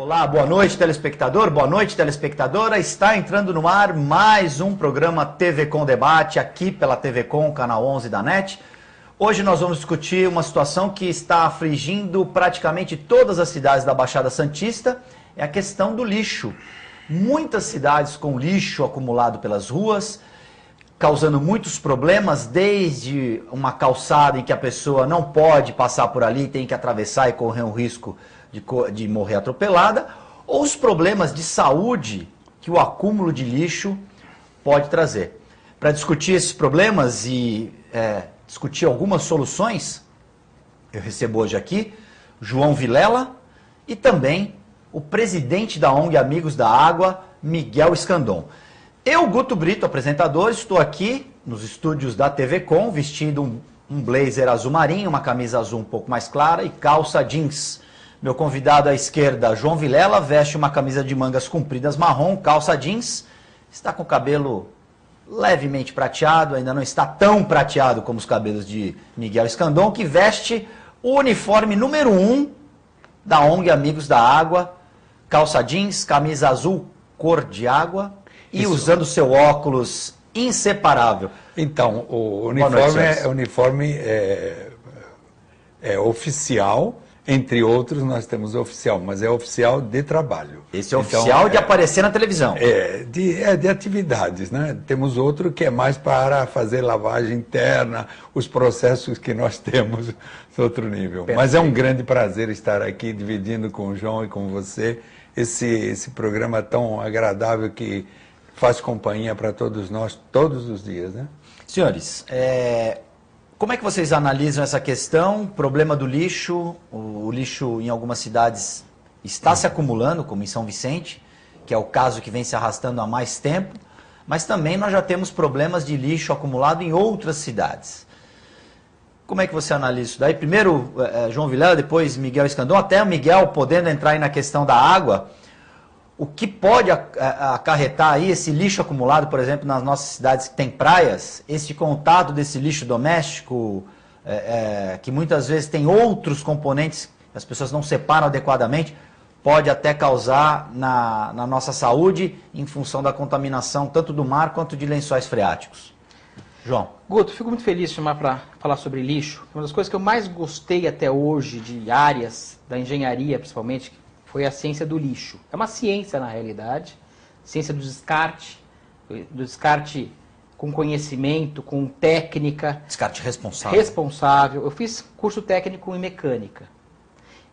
Olá, boa noite, telespectador, boa noite, telespectadora. Está entrando no ar mais um programa TV Com Debate, aqui pela TV Com, canal 11 da NET. Hoje nós vamos discutir uma situação que está afligindo praticamente todas as cidades da Baixada Santista, é a questão do lixo. Muitas cidades com lixo acumulado pelas ruas, causando muitos problemas, desde uma calçada em que a pessoa não pode passar por ali, tem que atravessar e correr um risco de morrer atropelada, ou os problemas de saúde que o acúmulo de lixo pode trazer. Para discutir esses problemas e discutir algumas soluções, eu recebo hoje aqui João Vilela e também o presidente da ONG Amigos da Água, Miguel Escandon. Eu, Guto Brito, apresentador, estou aqui nos estúdios da TV Com, vestindo um blazer azul marinho, uma camisa azul um pouco mais clara e calça jeans. Meu convidado à esquerda, João Vilela, veste uma camisa de mangas compridas marrom, calça jeans, está com o cabelo levemente prateado, ainda não está tão prateado como os cabelos de Miguel Escandon, que veste o uniforme número 1 da ONG Amigos da Água, calça jeans, camisa azul, cor de água e isso, usando seu óculos inseparável. Então, o uniforme é oficial. Entre outros, nós temos o oficial, mas é oficial de trabalho. Esse é oficial de aparecer na televisão. De atividades, né? Temos outro que é mais para fazer lavagem interna, os processos que nós temos no outro nível. Perfeito. Mas é um grande prazer estar aqui dividindo com o João e com você esse programa tão agradável que faz companhia para todos nós, todos os dias, né? Senhores, como é que vocês analisam essa questão, problema do lixo? O lixo em algumas cidades está se acumulando, como em São Vicente, que é o caso que vem se arrastando há mais tempo, mas também nós já temos problemas de lixo acumulado em outras cidades. Como é que você analisa isso daí? Primeiro João Vilela, depois Miguel Escandon, até o Miguel podendo entrar aí na questão da água. O que pode acarretar aí esse lixo acumulado, por exemplo, nas nossas cidades que tem praias, esse contato desse lixo doméstico, que muitas vezes tem outros componentes que as pessoas não separam adequadamente, pode até causar na nossa saúde em função da contaminação tanto do mar quanto de lençóis freáticos. João. Guto, fico muito feliz de chamar para falar sobre lixo. Uma das coisas que eu mais gostei até hoje de áreas da engenharia, principalmente, foi a ciência do lixo. É uma ciência, na realidade, ciência do descarte com conhecimento, com técnica. Descarte responsável. Responsável. Eu fiz curso técnico em mecânica.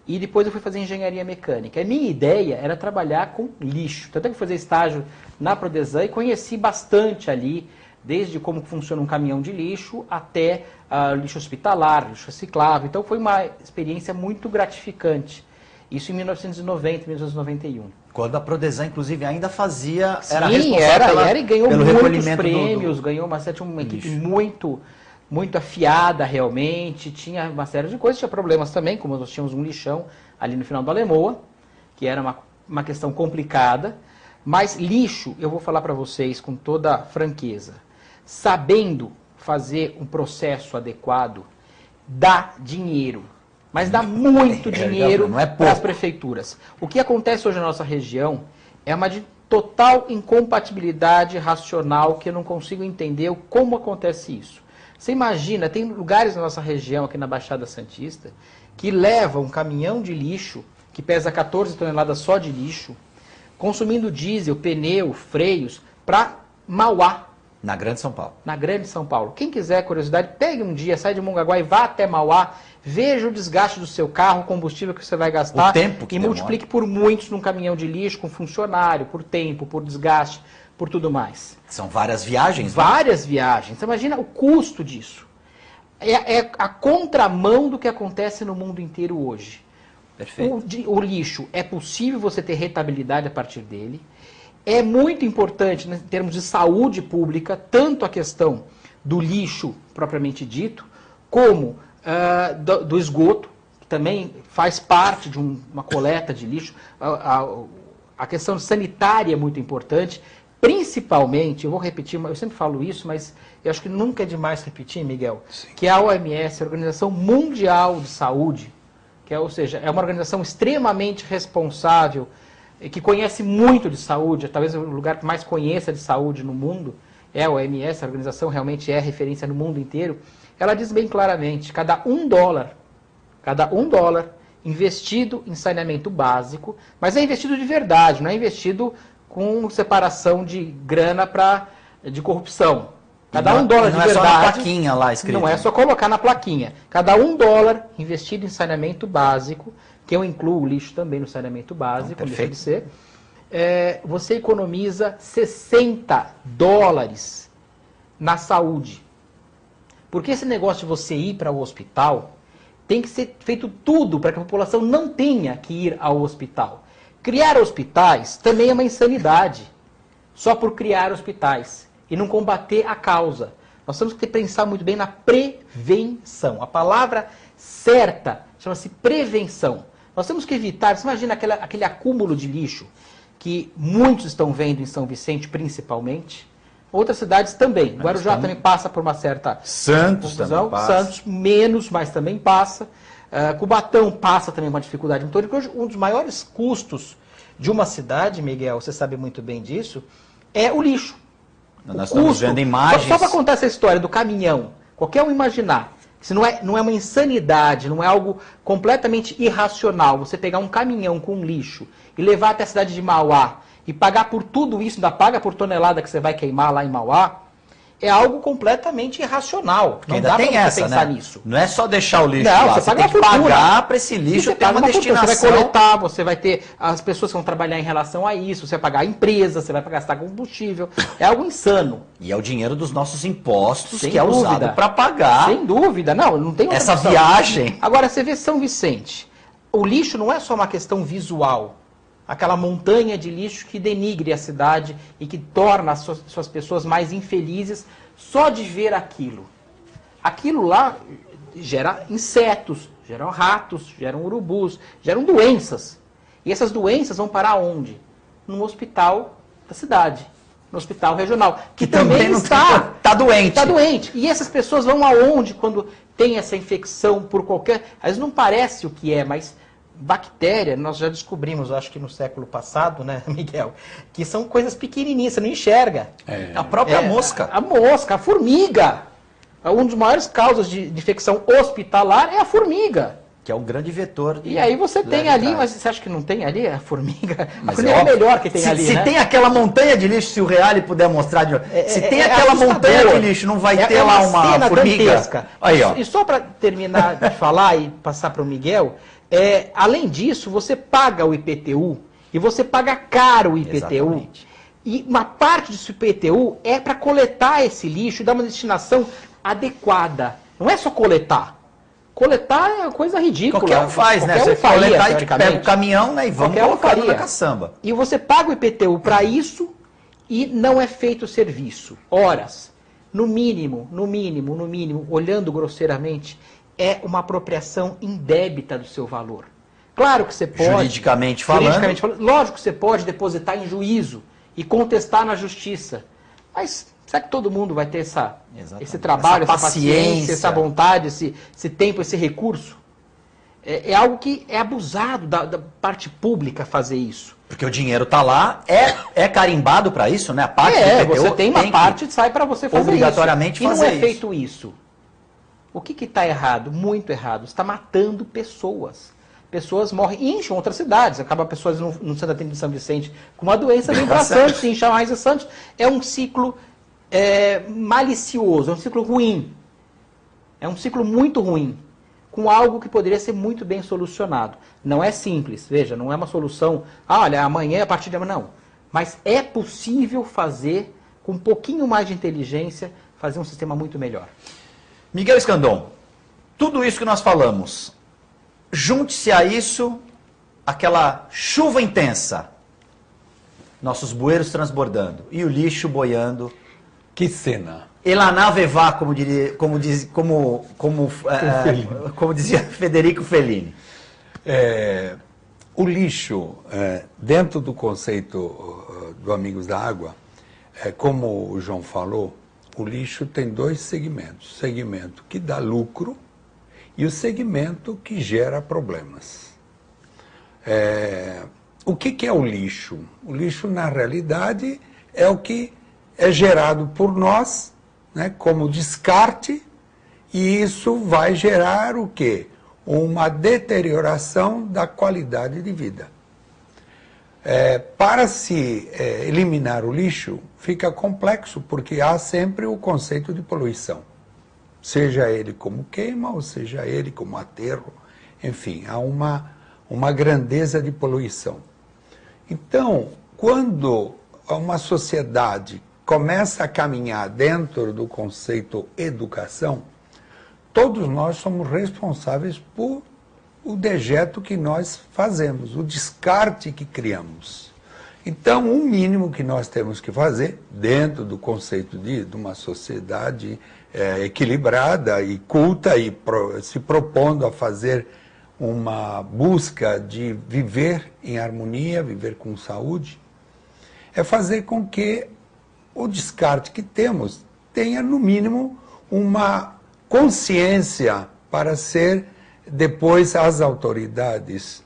E depois eu fui fazer engenharia mecânica. A minha ideia era trabalhar com lixo. Tanto é que eu fui fazer estágio na Prodesan e conheci bastante ali, desde como funciona um caminhão de lixo até lixo hospitalar, lixo reciclável. Então foi uma experiência muito gratificante. Isso em 1990, 1991. Quando a Prodesan, inclusive, ainda fazia... Sim, era responsável e ganhou muitos prêmios, ganhou uma equipe lixo. muito afiada realmente, tinha uma série de coisas, tinha problemas também, como nós tínhamos um lixão ali no final da Lemoa, que era uma questão complicada, mas lixo, eu vou falar para vocês com toda franqueza, sabendo fazer um processo adequado, dá dinheiro. Mas dá muito dinheiro para as prefeituras. O que acontece hoje na nossa região é uma de total incompatibilidade racional que eu não consigo entender como acontece isso. Você imagina, tem lugares na nossa região, aqui na Baixada Santista, que levam um caminhão de lixo, que pesa 14 toneladas só de lixo, consumindo diesel, pneu, freios, para Mauá. Na Grande São Paulo. Na Grande São Paulo. Quem quiser curiosidade, pegue um dia, sai de Mongaguá e vá até Mauá, veja o desgaste do seu carro, o combustível que você vai gastar, o tempo que e multiplique por muitos num caminhão de lixo, com funcionário, por tempo, por desgaste, por tudo mais. São várias viagens. Várias viagens. Você imagina o custo disso. É a contramão do que acontece no mundo inteiro hoje. Perfeito. O lixo, é possível você ter rentabilidade a partir dele. É muito importante, né, em termos de saúde pública, tanto a questão do lixo propriamente dito, como do esgoto, que também faz parte de uma coleta de lixo. A questão sanitária é muito importante, principalmente, eu vou repetir, eu sempre falo isso, mas eu acho que nunca é demais repetir, Miguel, Sim. que a OMS, a Organização Mundial de Saúde, ou seja, é uma organização extremamente responsável, que conhece muito de saúde, talvez o lugar que mais conheça de saúde no mundo, é a OMS, a organização realmente é referência no mundo inteiro. Ela diz bem claramente, cada um dólar investido em saneamento básico, mas é investido de verdade, não é investido com separação de grana de corrupção. Cada um dólar de verdade. Não é só na plaquinha lá escrito. Não é só colocar na plaquinha. Cada um dólar investido em saneamento básico, que eu incluo o lixo também no saneamento básico, não deixa de ser, você economiza 60 dólares na saúde. Porque esse negócio de você ir para o hospital, tem que ser feito tudo para que a população não tenha que ir ao hospital. Criar hospitais também é uma insanidade, só por criar hospitais e não combater a causa. Nós temos que pensar muito bem na prevenção. A palavra certa chama-se prevenção. Nós temos que evitar, você imagina aquele acúmulo de lixo que muitos estão vendo em São Vicente, principalmente. Outras cidades também. Guarujá também passa por uma certa Santos confusão. Também passa. Santos menos, mas também passa. Cubatão passa também uma dificuldade muito grande, porque um dos maiores custos de uma cidade, Miguel, você sabe muito bem disso, é o lixo. Nós estamos vendo imagens. Só para contar essa história do caminhão, qualquer um imaginar, se não é uma insanidade, não é algo completamente irracional, você pegar um caminhão com lixo e levar até a cidade de Mauá e pagar por tudo isso, ainda paga por tonelada que você vai queimar lá em Mauá, é algo completamente irracional. Não dá para você pensar nisso. Não é só deixar o lixo lá, você tem que pagar para esse lixo ter uma destinação. Você vai coletar, você vai ter as pessoas que vão trabalhar em relação a isso, você vai pagar a empresa, você vai gastar combustível. É algo insano. E é o dinheiro dos nossos impostos que é usado para pagar. Sem dúvida, não tem outra essa opção. Viagem. Agora, você vê São Vicente. O lixo não é só uma questão visual. Aquela montanha de lixo que denigre a cidade e que torna as suas pessoas mais infelizes só de ver aquilo. Aquilo lá gera insetos, geram ratos, geram urubus, geram doenças. E essas doenças vão parar onde? No hospital da cidade, no hospital regional, que também está doente. Está doente. E essas pessoas vão aonde quando tem essa infecção por qualquer... Às vezes não parece o que é, mas... Bactéria, nós já descobrimos, acho que no século passado, né, Miguel, que são coisas pequenininhas, você não enxerga. A própria mosca. A mosca, a formiga. Um dos maiores causas de infecção hospitalar é a formiga. Que é um grande vetor. E aí você tem ali, mas você acha que não tem ali a formiga? Mas a formiga é a melhor que tem ali, se né? tem aquela montanha de lixo, se o Reale puder mostrar de novo. Se tem aquela montanha de lixo, não vai ter lá uma formiga? Dantesca. Aí, ó. E só para terminar de falar e passar para o Miguel... além disso, você paga o IPTU e você paga caro o IPTU. Exatamente. E uma parte desse IPTU é para coletar esse lixo e dar uma destinação adequada. Não é só coletar. Coletar é uma coisa ridícula. Qualquer um faz, né? Você coletar e pega o caminhão, né, e vamos colocar na caçamba. E você paga o IPTU para isso e não é feito o serviço. Horas. No mínimo, olhando grosseiramente, é uma apropriação indébita do seu valor. Claro que você pode... Juridicamente falando. Lógico que você pode depositar em juízo e contestar na justiça. Mas será que todo mundo vai ter esse trabalho, essa paciência, essa vontade, esse tempo, esse recurso? É algo que é abusado da parte pública fazer isso. Porque o dinheiro está lá, é carimbado para isso, né? A parte do IPTU você tem uma parte que sai para você fazer obrigatoriamente isso. Fazer e não é feito isso. O que está errado? Muito errado. Você está matando pessoas. Pessoas morrem, incham outras cidades. Acaba pessoas no Santo Antônio de São Vicente com uma doença, vem para Santos, incha mais a Santos. É um ciclo malicioso, é um ciclo ruim. É um ciclo muito ruim, com algo que poderia ser muito bem solucionado. Não é simples, veja, não é uma solução, olha, amanhã, a partir de amanhã, não. Mas é possível fazer, com um pouquinho mais de inteligência, fazer um sistema muito melhor. Miguel Escandon, tudo isso que nós falamos, junte-se a isso aquela chuva intensa, nossos bueiros transbordando e o lixo boiando. Que cena! E la nave va, como dizia Federico Fellini. O lixo, dentro do conceito do Amigos da Água, como o João falou, o lixo tem dois segmentos. Segmento que dá lucro e o segmento que gera problemas. O que é o lixo? O lixo, na realidade, é o que é gerado por nós, né, como descarte, e isso vai gerar o quê? Uma deterioração da qualidade de vida. Para se eliminar o lixo, fica complexo, porque há sempre o conceito de poluição. Seja ele como queima, ou seja ele como aterro, enfim, há uma grandeza de poluição. Então, quando uma sociedade começa a caminhar dentro do conceito educação, todos nós somos responsáveis por o dejeto que nós fazemos, o descarte que criamos. Então, o mínimo que nós temos que fazer, dentro do conceito de uma sociedade equilibrada e culta, e se propondo a fazer uma busca de viver em harmonia, viver com saúde, é fazer com que o descarte que temos tenha, no mínimo, uma consciência para ser depois as autoridades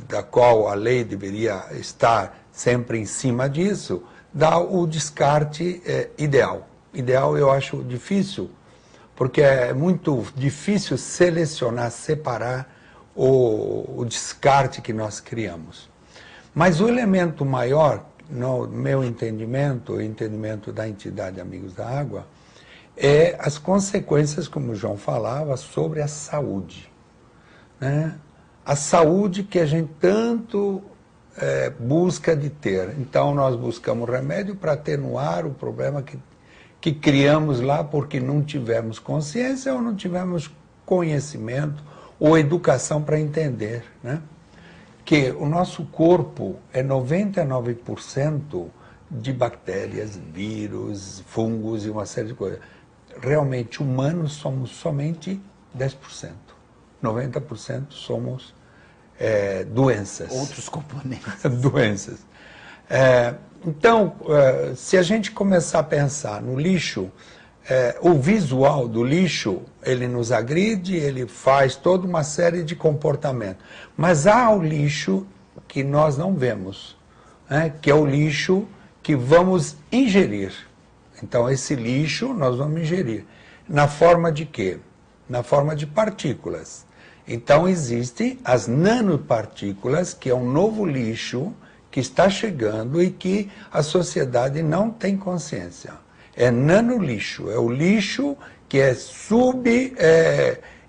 da qual a lei deveria estar sempre em cima disso, dá o descarte ideal. Ideal eu acho difícil, porque é muito difícil selecionar, separar o descarte que nós criamos. Mas o elemento maior, no meu entendimento, o entendimento da entidade Amigos da Água, é as consequências, como o João falava, sobre a saúde, né? A saúde que a gente tanto busca de ter. Então, nós buscamos remédio para atenuar o problema que criamos lá porque não tivemos consciência ou não tivemos conhecimento ou educação para entender, né? Que o nosso corpo é 99% de bactérias, vírus, fungos e uma série de coisas. Realmente, humanos somos somente 10%. 90% somos doenças. Outros componentes. Doenças. Então, se a gente começar a pensar no lixo, o visual do lixo, ele nos agride, ele faz toda uma série de comportamentos. Mas há o lixo que nós não vemos, né? Que é o lixo que vamos ingerir. Então, esse lixo nós vamos ingerir. Na forma de quê? Na forma de partículas. Então, existem as nanopartículas, que é um novo lixo que está chegando e que a sociedade não tem consciência. É nanolixo, é o lixo que é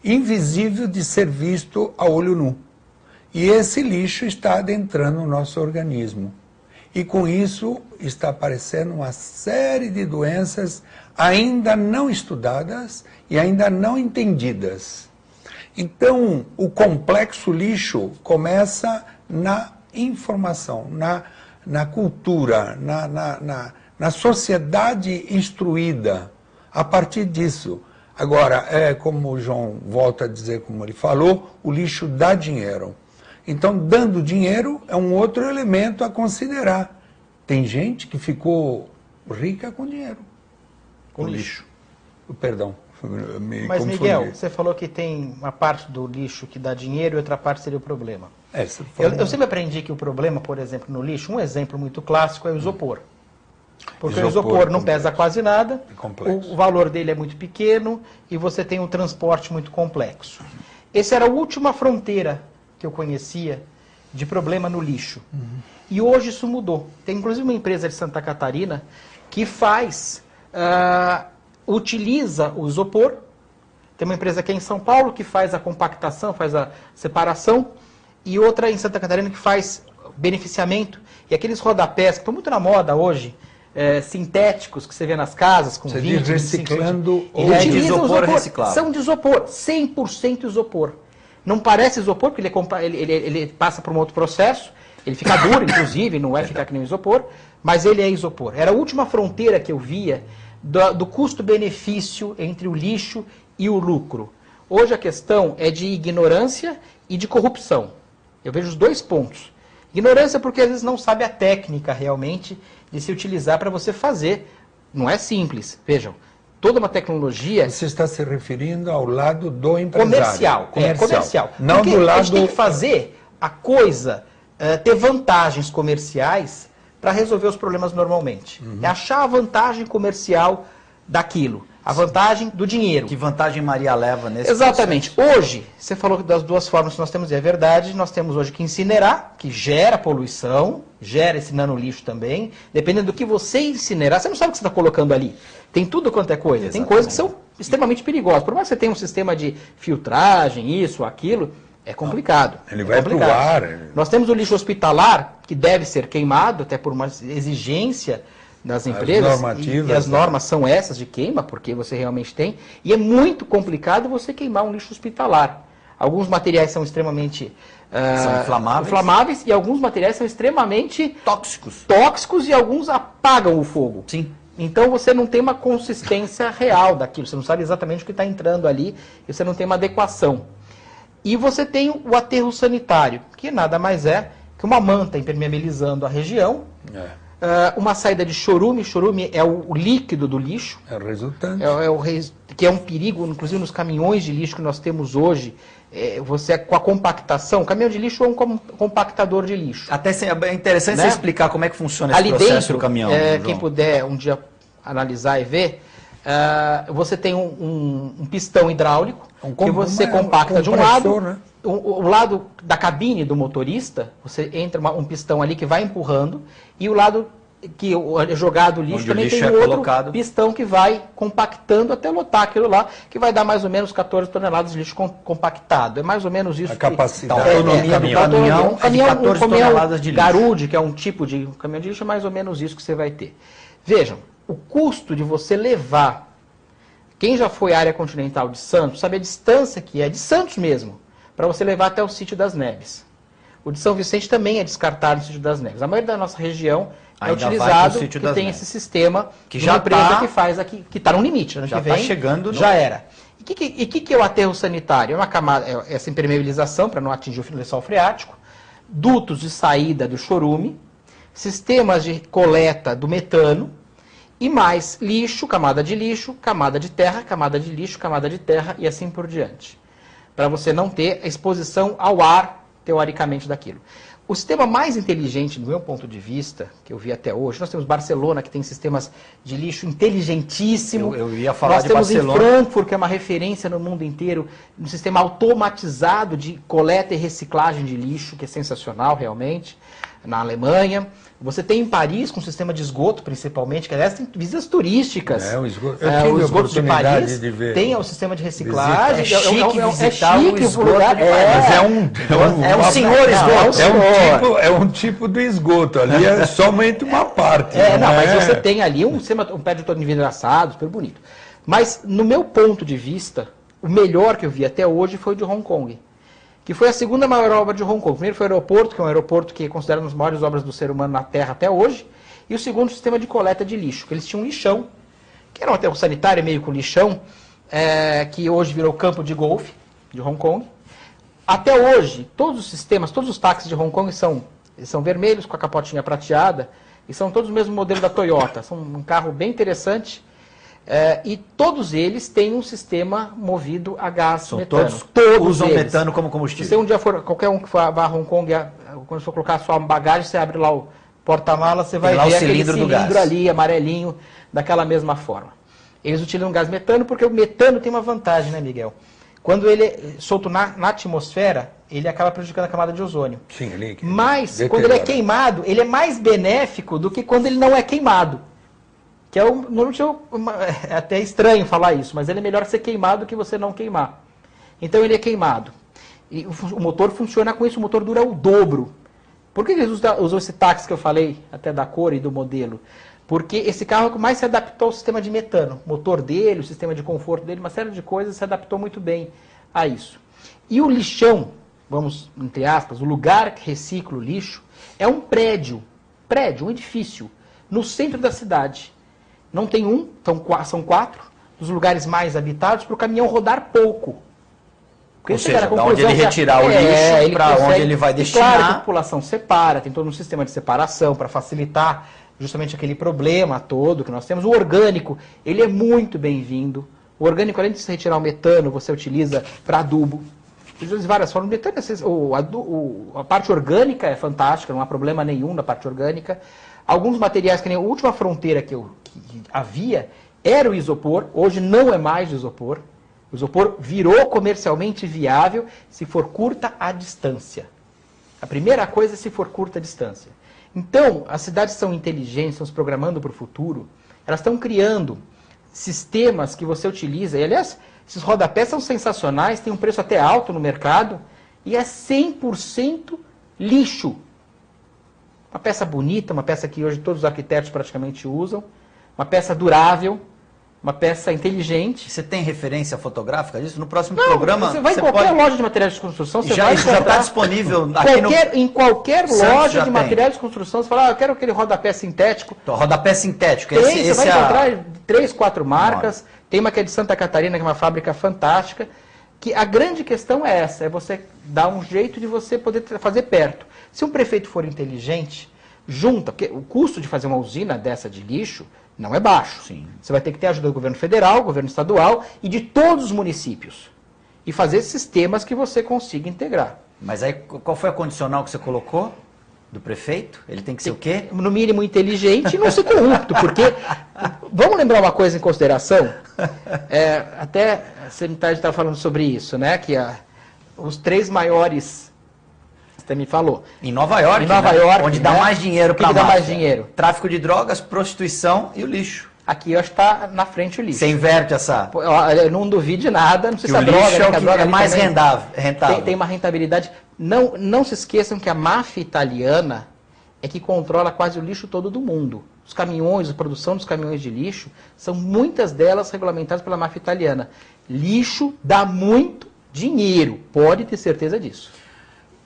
invisível de ser visto a olho nu. E esse lixo está adentrando o nosso organismo. E com isso está aparecendo uma série de doenças ainda não estudadas e ainda não entendidas. Então, o complexo lixo começa na informação, na cultura, na sociedade instruída, a partir disso. Agora, como o João volta a dizer, como ele falou, o lixo dá dinheiro. Então, dando dinheiro é um outro elemento a considerar. Tem gente que ficou rica com dinheiro. Com lixo. Perdão. Mas, Miguel, você falou que tem uma parte do lixo que dá dinheiro e outra parte seria o problema. Eu sempre aprendi que o problema, por exemplo, no lixo, um exemplo muito clássico é o isopor. Porque o isopor não pesa quase nada, o valor dele é muito pequeno e você tem um transporte muito complexo. Essa era a última fronteira que eu conhecia de problema no lixo. E hoje isso mudou. Tem inclusive uma empresa de Santa Catarina que utiliza o isopor. Tem uma empresa aqui em São Paulo que faz a compactação, faz a separação, e outra em Santa Catarina que faz beneficiamento. E aqueles rodapés que estão muito na moda hoje, sintéticos que você vê nas casas, com 20, reciclando ou de isopor reciclável. São de isopor, 100% isopor. Não parece isopor, porque ele passa por um outro processo, ele fica duro, inclusive, não vai ficar que nem isopor, mas ele é isopor. Era a última fronteira que eu via do custo-benefício entre o lixo e o lucro. Hoje a questão é de ignorância e de corrupção. Eu vejo os dois pontos. Ignorância porque às vezes não sabe a técnica realmente de se utilizar para você fazer. Não é simples. Vejam, toda uma tecnologia... Você está se referindo ao lado do empresário. Comercial. Não porque do lado... a gente tem que fazer a coisa ter vantagens comerciais para resolver os problemas normalmente. É achar a vantagem comercial daquilo. A vantagem do dinheiro. Que vantagem Maria leva nesse Exatamente. processo? Hoje, você falou das duas formas que nós temos, e é verdade, nós temos hoje que incinerar, que gera poluição, gera esse nanolixo também. Dependendo do que você incinerar, você não sabe o que você está colocando ali. Tem tudo quanto é coisa. Tem coisas que são extremamente perigosas. Por mais que você tenha um sistema de filtragem, isso, aquilo, é complicado. Ele vai para o ar. Nós temos o lixo hospitalar, que deve ser queimado, até por uma exigência das empresas, e as normas são essas de queima, porque você realmente tem, e é muito complicado você queimar um lixo hospitalar. Alguns materiais são extremamente são inflamáveis e alguns materiais são extremamente tóxicos e alguns apagam o fogo. Sim. Então você não tem uma consistência real daquilo, você não sabe exatamente o que está entrando ali, e você não tem uma adequação. E você tem o aterro sanitário, que nada mais é que uma manta impermeabilizando a região, uma saída de chorume. Chorume é o líquido do lixo. É o resultante. Que é um perigo, inclusive nos caminhões de lixo que nós temos hoje. Você com a compactação, o caminhão de lixo é um compactador de lixo. Até é interessante você explicar como é que funciona esse ali processo dentro, do caminhão. Quem puder um dia analisar e ver, você tem um pistão hidráulico que você compacta de um lado. Né? O lado da cabine do motorista, você entra um pistão ali que vai empurrando, e o lado que é jogado o lixo também tem outro pistão que vai compactando até lotar aquilo lá, que vai dar mais ou menos 14 toneladas de lixo compactado. É mais ou menos isso. A capacidade da autonomia do caminhão é de 14 toneladas de lixo. Garude, que é um tipo de caminhão de lixo, é mais ou menos isso que você vai ter. Vejam, o custo de você levar, quem já foi à área continental de Santos, sabe a distância que é, de Santos mesmo, para você levar até o Sítio das Neves. O de São Vicente também é descartado no Sítio das Neves. A maioria da nossa região é utilizado, que tem esse sistema que já empresa que faz aqui, que está no limite. Já está chegando. Já era. E o que é o aterro sanitário? É uma camada, essa impermeabilização para não atingir o lençol freático, dutos de saída do chorume, sistemas de coleta do metano, e mais lixo, camada de terra, camada de lixo, camada de terra e assim por diante. Para você não ter exposição ao ar, teoricamente, daquilo. O sistema mais inteligente, do meu ponto de vista, que eu vi até hoje, nós temos Barcelona, que tem sistemas de lixo inteligentíssimo. Eu ia falar de Barcelona. Nós temos em Frankfurt, que é uma referência no mundo inteiro, um sistema automatizado de coleta e reciclagem de lixo, que é sensacional, realmente, na Alemanha. Você tem em Paris, com um sistema de esgoto, principalmente, que aliás tem visitas turísticas. O esgoto. Os esgotos de Paris tem o sistema de reciclagem. É chique visitar o esgoto de Paris. É um senhor esgoto. É um tipo do esgoto, ali é somente uma parte. Mas você tem ali um pé de todo envidraçado, super bonito. Mas, no meu ponto de vista, o melhor que eu vi até hoje foi o de Hong Kong, que foi a segunda maior obra de Hong Kong. O primeiro foi o aeroporto, que é um aeroporto que é considerado uma das maiores obras do ser humano na Terra até hoje, e o segundo, o sistema de coleta de lixo, que eles tinham um lixão, que era um aterro sanitário meio com lixão, que hoje virou campo de golfe de Hong Kong. Até hoje, todos os sistemas, todos os táxis de Hong Kong são vermelhos, com a capotinha prateada, e são todos o mesmo modelo da Toyota. São um carro bem interessante. E todos eles têm um sistema movido a gás metano. Todos usam metano como combustível. Se você um dia for, qualquer um que vá a Hong Kong, quando for colocar a sua bagagem, você abre lá o porta-mala, você vai ver aquele cilindro ali, amarelinho, daquela mesma forma. Eles utilizam gás metano porque o metano tem uma vantagem, né, Miguel? Quando ele é solto na atmosfera, ele acaba prejudicando a camada de ozônio. Sim, mas, quando ele é queimado, ele é mais benéfico do que quando ele não é queimado. Que é até estranho falar isso, mas ele é melhor ser queimado do que você não queimar. Então ele é queimado. E o motor funciona com isso, o motor dura o dobro. Por que eles usam esse táxi que eu falei, até da cor e do modelo? Porque esse carro é o que mais se adaptou ao sistema de metano. O motor dele, o sistema de conforto dele, uma série de coisas se adaptou muito bem a isso. E o lixão, vamos, entre aspas, o lugar que recicla o lixo, é um prédio, um edifício, no centro da cidade. Não tem um, são 4, dos lugares mais habitados, para o caminhão rodar pouco. Ou seja, da onde ele retirar o lixo para onde ele vai destinar. Claro que a população separa, tem todo um sistema de separação para facilitar justamente aquele problema todo que nós temos. O orgânico, ele é muito bem-vindo. O orgânico, além de se retirar o metano, você utiliza para adubo. De várias formas. O metano, a parte orgânica é fantástica, não há problema nenhum na parte orgânica. Alguns materiais, que nem a última fronteira que havia, era o isopor, hoje não é mais o isopor. O isopor virou comercialmente viável se for curta a distância. A primeira coisa é se for curta a distância. Então, as cidades são inteligentes, estão se programando para o futuro, elas estão criando sistemas que você utiliza, e aliás, esses rodapés são sensacionais, tem um preço até alto no mercado, e é 100% lixo. Uma peça bonita, uma peça que hoje todos os arquitetos praticamente usam, uma peça durável, uma peça inteligente. Você tem referência fotográfica disso? No próximo programa... Você vai em qualquer loja de materiais de construção, você vai já está disponível aqui em qualquer loja de materiais de construção, você fala, eu quero aquele rodapé sintético. Rodapé sintético. Você vai encontrar 3, 4 marcas. Tem uma que é de Santa Catarina, que é uma fábrica fantástica. Que a grande questão é essa, é você dar um jeito de você poder fazer perto. Se um prefeito for inteligente, junta, porque o custo de fazer uma usina dessa de lixo não é baixo. Sim. Você vai ter que ter a ajuda do governo federal, governo estadual e de todos os municípios. E fazer sistemas que você consiga integrar. Mas aí, qual foi a condicional que você colocou do prefeito? Ele tem que ser o quê? No mínimo inteligente e não ser corrupto, porque... Vamos lembrar uma coisa em consideração? Até a Sanidade está falando sobre isso, né? Que os 3 maiores... Você me falou. Em Nova York, onde dá mais dinheiro para a máfia. Dá mais dinheiro? Tráfico de drogas, prostituição e o lixo. Aqui, eu acho que está na frente o lixo. Você inverte essa... Eu não duvide nada, não sei se a droga... O lixo é mais rentável. Tem uma rentabilidade. Não se esqueçam que a máfia italiana é que controla quase o lixo todo do mundo. Os caminhões, a produção dos caminhões de lixo, são muitas delas regulamentadas pela máfia italiana. Lixo dá muito dinheiro, pode ter certeza disso.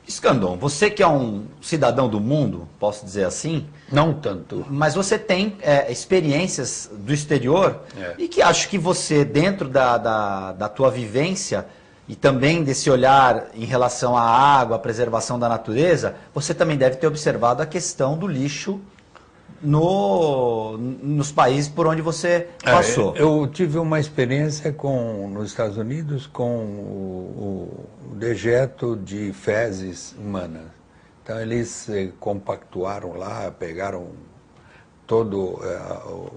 Escandon, você que é um cidadão do mundo, posso dizer assim? Não tanto. Mas você tem experiências do exterior e que acho que você, dentro da tua vivência e também desse olhar em relação à água, à preservação da natureza, você também deve ter observado a questão do lixo nos países por onde você passou. Eu tive uma experiência nos Estados Unidos com o dejeto de fezes humanas. Então eles compactuaram lá, pegaram todo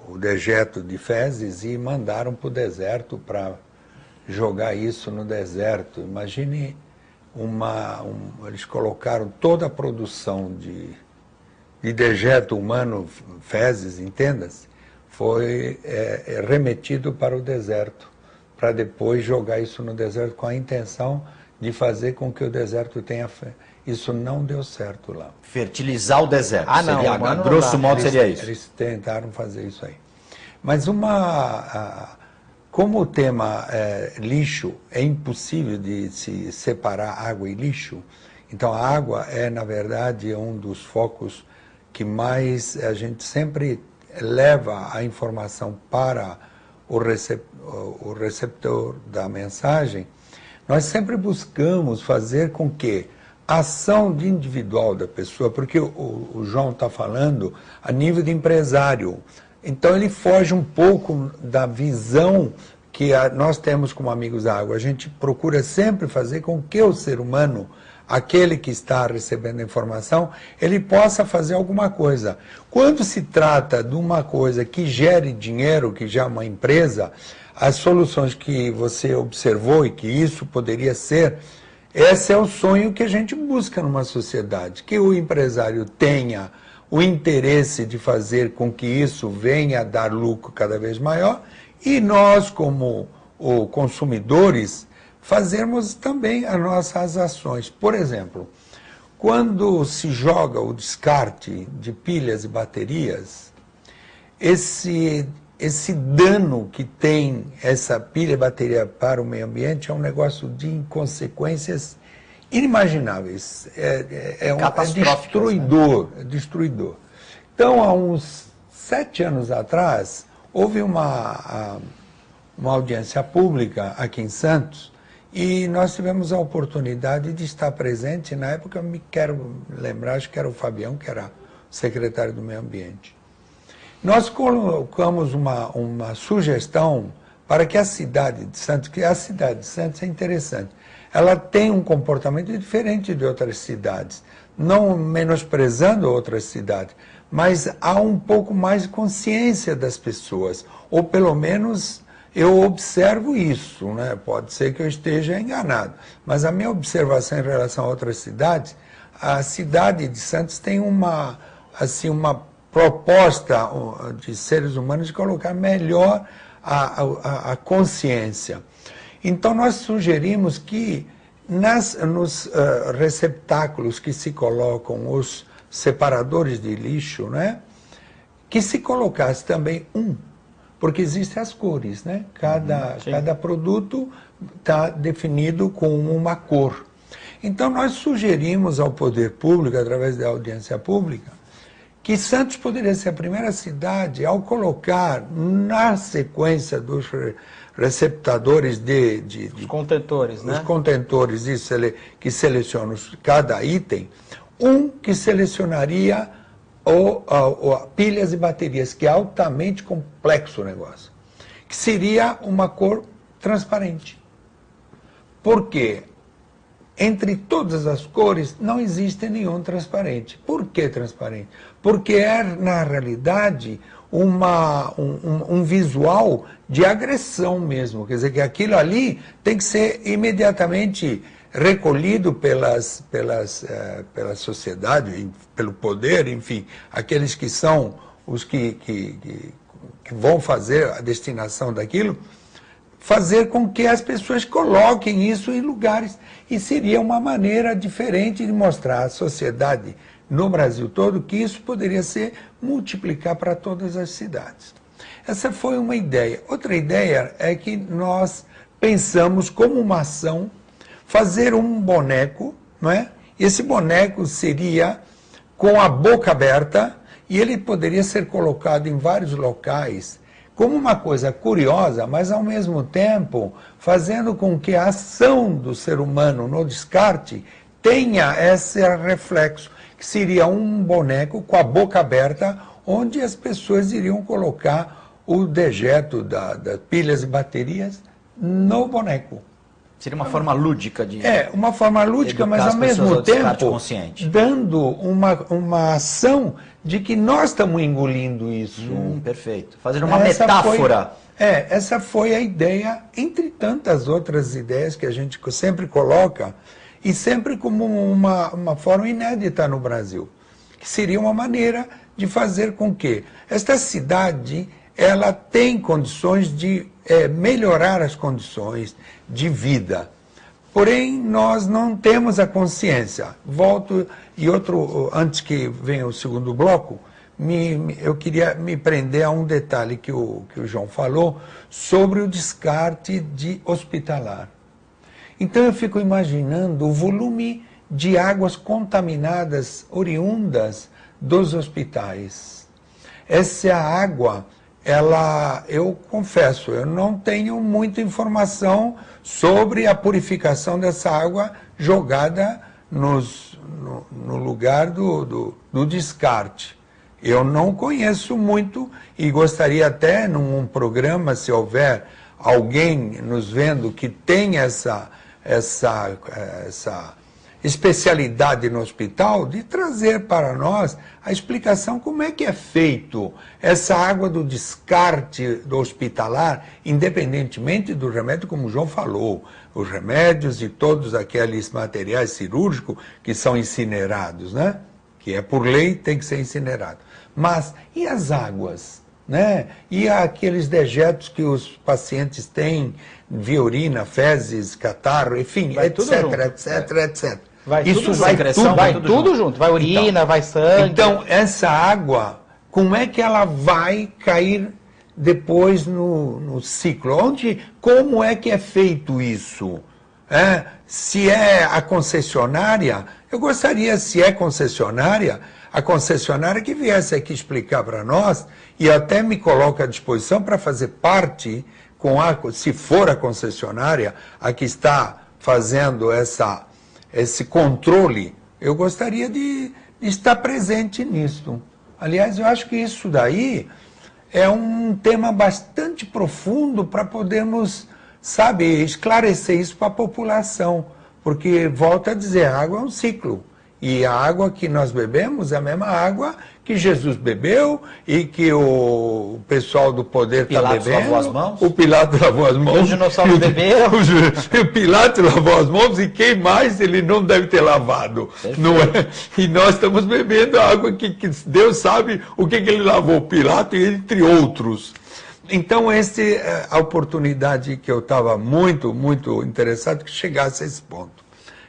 o dejeto de fezes e mandaram para o deserto para jogar isso no deserto. Imagine eles colocaram toda a produção de dejeto humano, fezes, entenda-se, foi remetido para o deserto, para depois jogar isso no deserto com a intenção de fazer com que o deserto tenha fé. Isso não deu certo lá. Fertilizar o deserto. Não. Grosso modo seria isso. Eles tentaram fazer isso aí. Mas como o tema lixo, é impossível de se separar água e lixo, então a água é, na verdade, um dos focos que mais a gente sempre leva a informação para o receptor da mensagem. Nós sempre buscamos fazer com que a ação individual da pessoa, porque o João está falando a nível de empresário, então ele foge um pouco da visão que nós temos como Amigos da Água. A gente procura sempre fazer com que o ser humano, aquele que está recebendo a informação, ele possa fazer alguma coisa. Quando se trata de uma coisa que gere dinheiro, que já é uma empresa, as soluções que você observou e que isso poderia ser, esse é o sonho que a gente busca numa sociedade, que o empresário tenha o interesse de fazer com que isso venha a dar lucro cada vez maior e nós, como consumidores, fazermos também as nossas ações. Por exemplo, quando se joga o descarte de pilhas e baterias, esse dano que tem essa pilha e bateria para o meio ambiente é um negócio de inconsequências inimagináveis. É destruidor, né? É destruidor. Então, há uns 7 anos atrás, houve uma audiência pública aqui em Santos, e nós tivemos a oportunidade de estar presente. Na época, eu me quero lembrar, acho que era o Fabião, que era secretário do Meio Ambiente. Nós colocamos uma sugestão para que a cidade de Santos, que a cidade de Santos é interessante, ela tem um comportamento diferente de outras cidades, não menosprezando outras cidades, mas há um pouco mais de consciência das pessoas, ou pelo menos eu observo isso, né? Pode ser que eu esteja enganado, mas a minha observação em relação a outras cidades, a cidade de Santos tem uma proposta de seres humanos de colocar melhor a consciência. Então nós sugerimos que nos receptáculos que se colocam os separadores de lixo, né, que se colocasse também porque existem as cores, né? Cada produto está definido com uma cor. Então nós sugerimos ao poder público, através da audiência pública, que Santos poderia ser a primeira cidade ao colocar na sequência dos receptadores os contentores, né? Os contentores que selecionam cada item, que selecionaria pilhas e baterias, que é altamente complexo o negócio, que seria uma cor transparente. Por quê? Entre todas as cores não existe nenhum transparente. Por que transparente? Porque é, na realidade, um visual de agressão mesmo. Quer dizer, que aquilo ali tem que ser imediatamente recolhido pela sociedade, pelo poder, enfim, aqueles que são os que vão fazer a destinação daquilo, fazer com que as pessoas coloquem isso em lugares. E seria uma maneira diferente de mostrar à sociedade no Brasil todo que isso poderia ser multiplicar para todas as cidades. Essa foi uma ideia. Outra ideia é que nós pensamos como uma ação fazer um boneco, não é? Esse boneco seria com a boca aberta e ele poderia ser colocado em vários locais como uma coisa curiosa, mas ao mesmo tempo fazendo com que a ação do ser humano no descarte tenha esse reflexo, que seria um boneco com a boca aberta, onde as pessoas iriam colocar o dejeto das pilhas e baterias no boneco. Seria uma forma lúdica de... uma forma lúdica, mas ao mesmo tempo dando uma ação de que nós estamos engolindo isso. Perfeito. Fazendo uma metáfora. Essa foi a ideia, entre tantas outras ideias que a gente sempre coloca, e sempre como uma forma inédita no Brasil, que seria uma maneira de fazer com que esta cidade ela tem condições de melhorar as condições de vida. Porém, nós não temos a consciência. Antes que venha o segundo bloco, eu queria me prender a um detalhe que o João falou sobre o descarte de hospitalar. Então eu fico imaginando o volume de águas contaminadas oriundas dos hospitais. Essa água, eu confesso, eu não tenho muita informação sobre a purificação dessa água jogada no lugar do descarte. Eu não conheço muito e gostaria até, num programa, se houver alguém nos vendo que tem essa especialidade no hospital, de trazer para nós a explicação como é que é feito essa água do descarte do hospitalar, independentemente do remédio, como o João falou, os remédios e todos aqueles materiais cirúrgicos que são incinerados, né? Que por lei tem que ser incinerado. Mas e as águas, né? E aqueles dejetos que os pacientes têm via urina, fezes, catarro, enfim, etc. Vai tudo junto. Vai urina, então, vai sangue. Então, essa água, como é que ela vai cair depois no ciclo? Como é que é feito isso? Se é a concessionária, eu gostaria, se é concessionária, a concessionária que viesse aqui explicar para nós, e até me coloca à disposição para fazer parte, se for a concessionária a que está fazendo esse controle, eu gostaria de estar presente nisso. Aliás, eu acho que isso daí é um tema bastante profundo para podermos, sabe, esclarecer isso para a população. Porque, volto a dizer, a água é um ciclo. E a água que nós bebemos é a mesma água que Jesus bebeu e que o pessoal do poder está bebendo. Pilatos lavou as mãos. O Pilatos lavou as mãos. Os dinossauros beberam. O Pilatos lavou as mãos e quem mais ele não deve ter lavado. Não é? E nós estamos bebendo a água que Deus sabe o que ele lavou, Pilatos, entre outros. Então, essa é a oportunidade que eu estava muito, muito interessado que chegasse a esse ponto.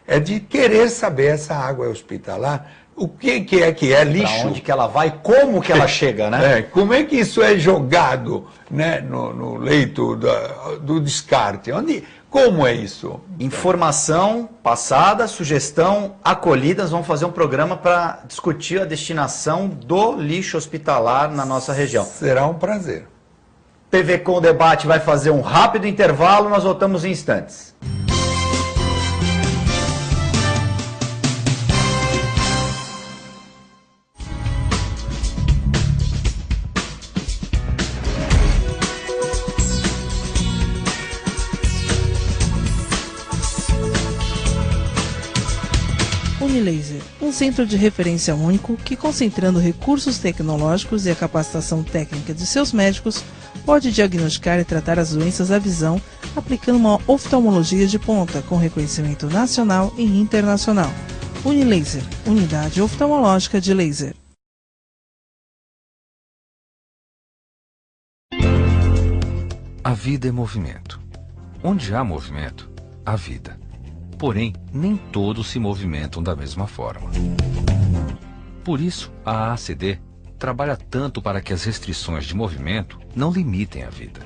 É de querer saber essa água hospitalar, o que é lixo. Para onde que ela vai, como que ela chega, né? Como é que isso é jogado, né, no leito do descarte? Como é isso? Informação passada, sugestão acolhida. Nós vamos fazer um programa para discutir a destinação do lixo hospitalar na nossa região. Será um prazer. TV Com Debate vai fazer um rápido intervalo, nós voltamos em instantes. Unilaser, um centro de referência único que, concentrando recursos tecnológicos e a capacitação técnica de seus médicos, pode diagnosticar e tratar as doenças da visão, aplicando uma oftalmologia de ponta com reconhecimento nacional e internacional. Unilaser, unidade oftalmológica de laser. A vida é movimento. Onde há movimento, há vida. Porém, nem todos se movimentam da mesma forma. Por isso, a AACD trabalha tanto para que as restrições de movimento não limitem a vida.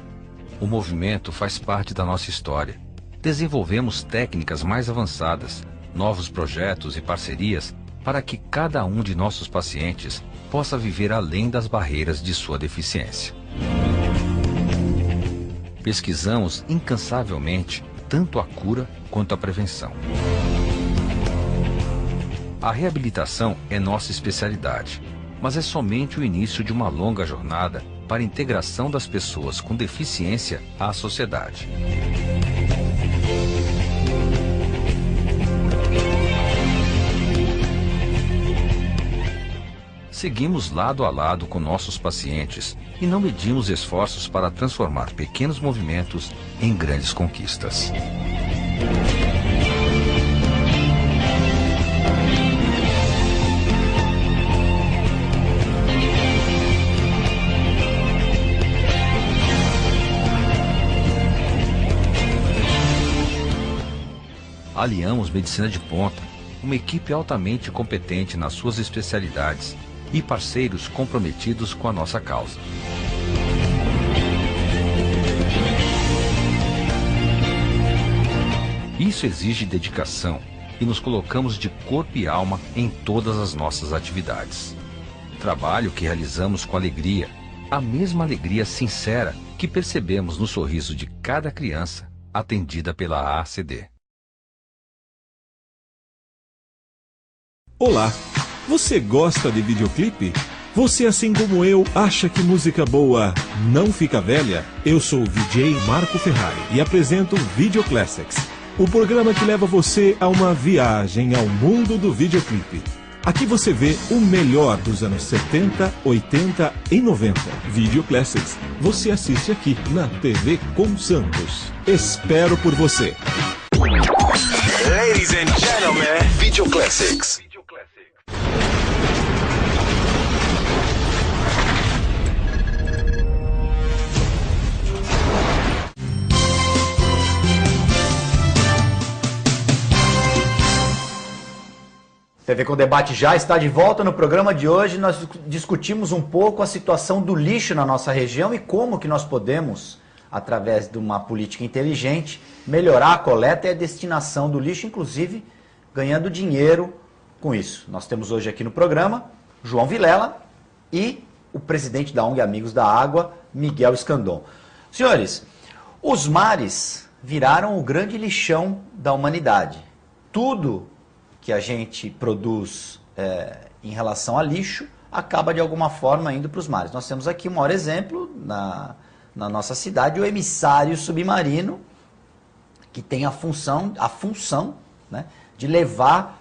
O movimento faz parte da nossa história. Desenvolvemos técnicas mais avançadas, novos projetos e parcerias para que cada um de nossos pacientes possa viver além das barreiras de sua deficiência. Pesquisamos incansavelmente tanto a cura quanto a prevenção. A reabilitação é nossa especialidade, mas é somente o início de uma longa jornada para a integração das pessoas com deficiência à sociedade. Seguimos lado a lado com nossos pacientes e não medimos esforços para transformar pequenos movimentos em grandes conquistas. Aliamos medicina de ponta, uma equipe altamente competente nas suas especialidades e parceiros comprometidos com a nossa causa. Isso exige dedicação e nos colocamos de corpo e alma em todas as nossas atividades. Trabalho que realizamos com alegria, a mesma alegria sincera que percebemos no sorriso de cada criança atendida pela AACD. Olá, você gosta de videoclipe? Você, assim como eu, acha que música boa não fica velha? Eu sou o DJ Marco Ferrari e apresento Video Classics, o programa que leva você a uma viagem ao mundo do videoclipe. Aqui você vê o melhor dos anos 70, 80 e 90. Video Classics, você assiste aqui na TV Com Santos. Espero por você. Ladies and gentlemen, Video Classics. TV Com Debate já está de volta. No programa de hoje nós discutimos um pouco a situação do lixo na nossa região e como que nós podemos, através de uma política inteligente, melhorar a coleta e a destinação do lixo, inclusive ganhando dinheiro com isso. Nós temos hoje aqui no programa João Vilela e o presidente da ONG Amigos da Água, Miguel Escandon. Senhores, os mares viraram o grande lixão da humanidade. Tudo que a gente produz em relação a lixo acaba de alguma forma indo para os mares. Nós temos aqui um maior exemplo na nossa cidade, o emissário submarino, que tem a função, né, de levar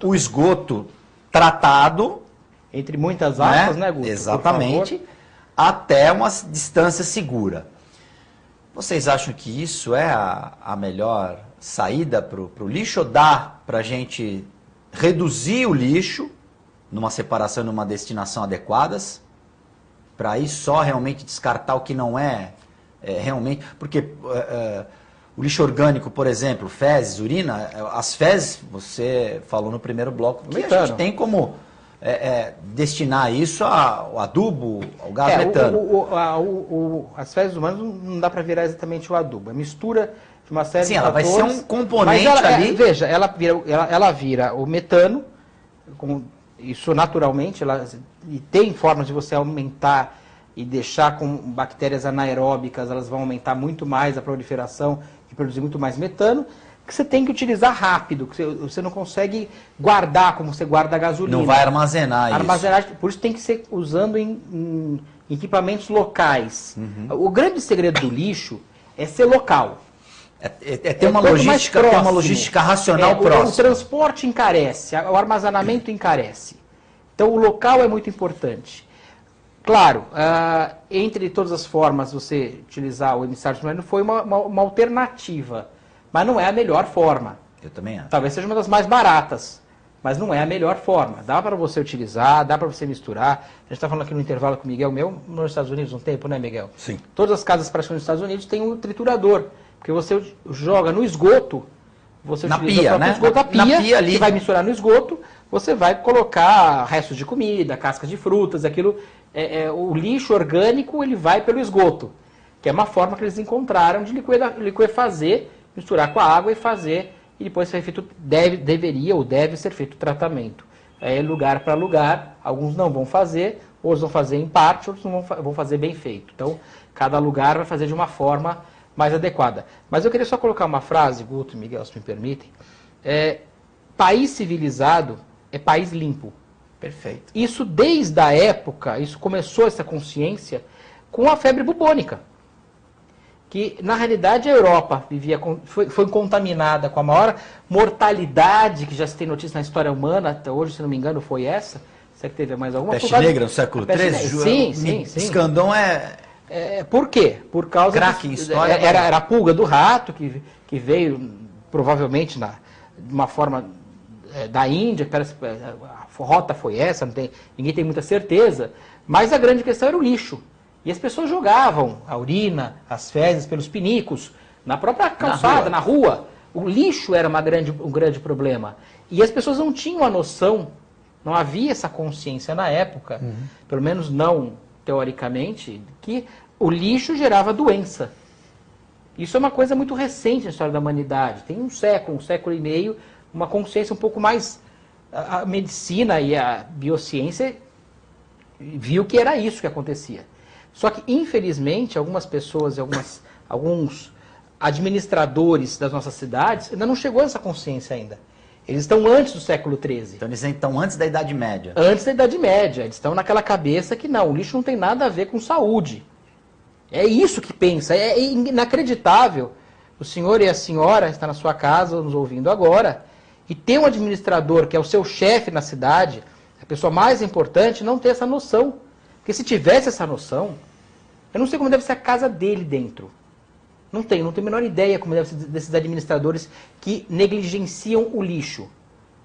o esgoto tratado, entre muitas aspas, né, Guto? Exatamente, até uma distância segura. Vocês acham que isso é a melhor saída para o lixo, ou dá para a gente reduzir o lixo numa separação e numa destinação adequadas, para aí só realmente descartar o que não é realmente... Porque o lixo orgânico, por exemplo, fezes, urina, as fezes, você falou no primeiro bloco, que a gente tem como destinar isso ao adubo, ao gás metano. As fezes humanas não dá para virar exatamente o adubo, é mistura de uma série de ela fatores, vai ser um componente ali. Veja, ela vira o metano, isso naturalmente, e tem formas de você aumentar e deixar com bactérias anaeróbicas, elas vão aumentar muito mais a proliferação e produzir muito mais metano, que você tem que utilizar rápido, que você não consegue guardar como você guarda a gasolina. Não vai armazenar isso. Por isso tem que ser usando em equipamentos locais. O grande segredo do lixo é ser local. Ter uma logística racional próxima. O transporte encarece, o armazenamento encarece. Então o local é muito importante. Claro, entre todas as formas você utilizar o emissário submarino foi uma alternativa, mas não é a melhor forma. Eu também acho. Talvez seja uma das mais baratas, mas não é a melhor forma. Dá para você utilizar, dá para você misturar. A gente está falando aqui no intervalo com o Miguel, nos Estados Unidos um tempo, né, Miguel? Sim. Todas as casas praticamente nos Estados Unidos têm um triturador, porque você joga no esgoto, você utiliza o esgoto, a pia ali, que vai misturar no esgoto, você vai colocar restos de comida, cascas de frutas, aquilo... o lixo orgânico ele vai pelo esgoto, que é uma forma que eles encontraram de liquefazer, misturar com a água e fazer, e depois ser feito, deve ser feito o tratamento. Lugar para lugar, alguns não vão fazer, outros vão fazer em parte, outros não vão fazer bem feito. Então, cada lugar vai fazer de uma forma mais adequada. Mas eu queria só colocar uma frase, Guto e Miguel, se me permitem. País civilizado é país limpo. Perfeito. Isso desde a época, isso começou essa consciência com a febre bubônica. Que, na realidade, a Europa foi contaminada com a maior mortalidade, que já se tem notícia na história humana, até hoje, se não me engano, foi essa. Será que teve mais alguma? Peste negra no século XIII? Sim. Escandão por quê? Por causa era a pulga do rato, que veio, provavelmente, de uma forma da Índia, a rota foi essa, ninguém tem muita certeza, mas a grande questão era o lixo. E as pessoas jogavam a urina, as fezes pelos pinicos, na própria calçada, na rua. O lixo era um grande problema. E as pessoas não tinham a noção, não havia essa consciência na época, pelo menos não teoricamente, que o lixo gerava doença. Isso é uma coisa muito recente na história da humanidade. Tem um século e meio, uma consciência um pouco mais... A medicina e a biociência viu que era isso que acontecia. Só que, infelizmente, algumas pessoas e alguns administradores das nossas cidades ainda não chegou a essa consciência ainda. Eles estão antes do século XIII. Então eles estão antes da Idade Média. Antes da Idade Média. Eles estão naquela cabeça que não, o lixo não tem nada a ver com saúde. É isso que pensa. É inacreditável. O senhor e a senhora estão na sua casa, nos ouvindo agora, e ter um administrador que é o seu chefe na cidade, a pessoa mais importante, não ter essa noção. Porque se tivesse essa noção, eu não sei como deve ser a casa dele dentro. Não tenho a menor ideia como deve ser desses administradores que negligenciam o lixo.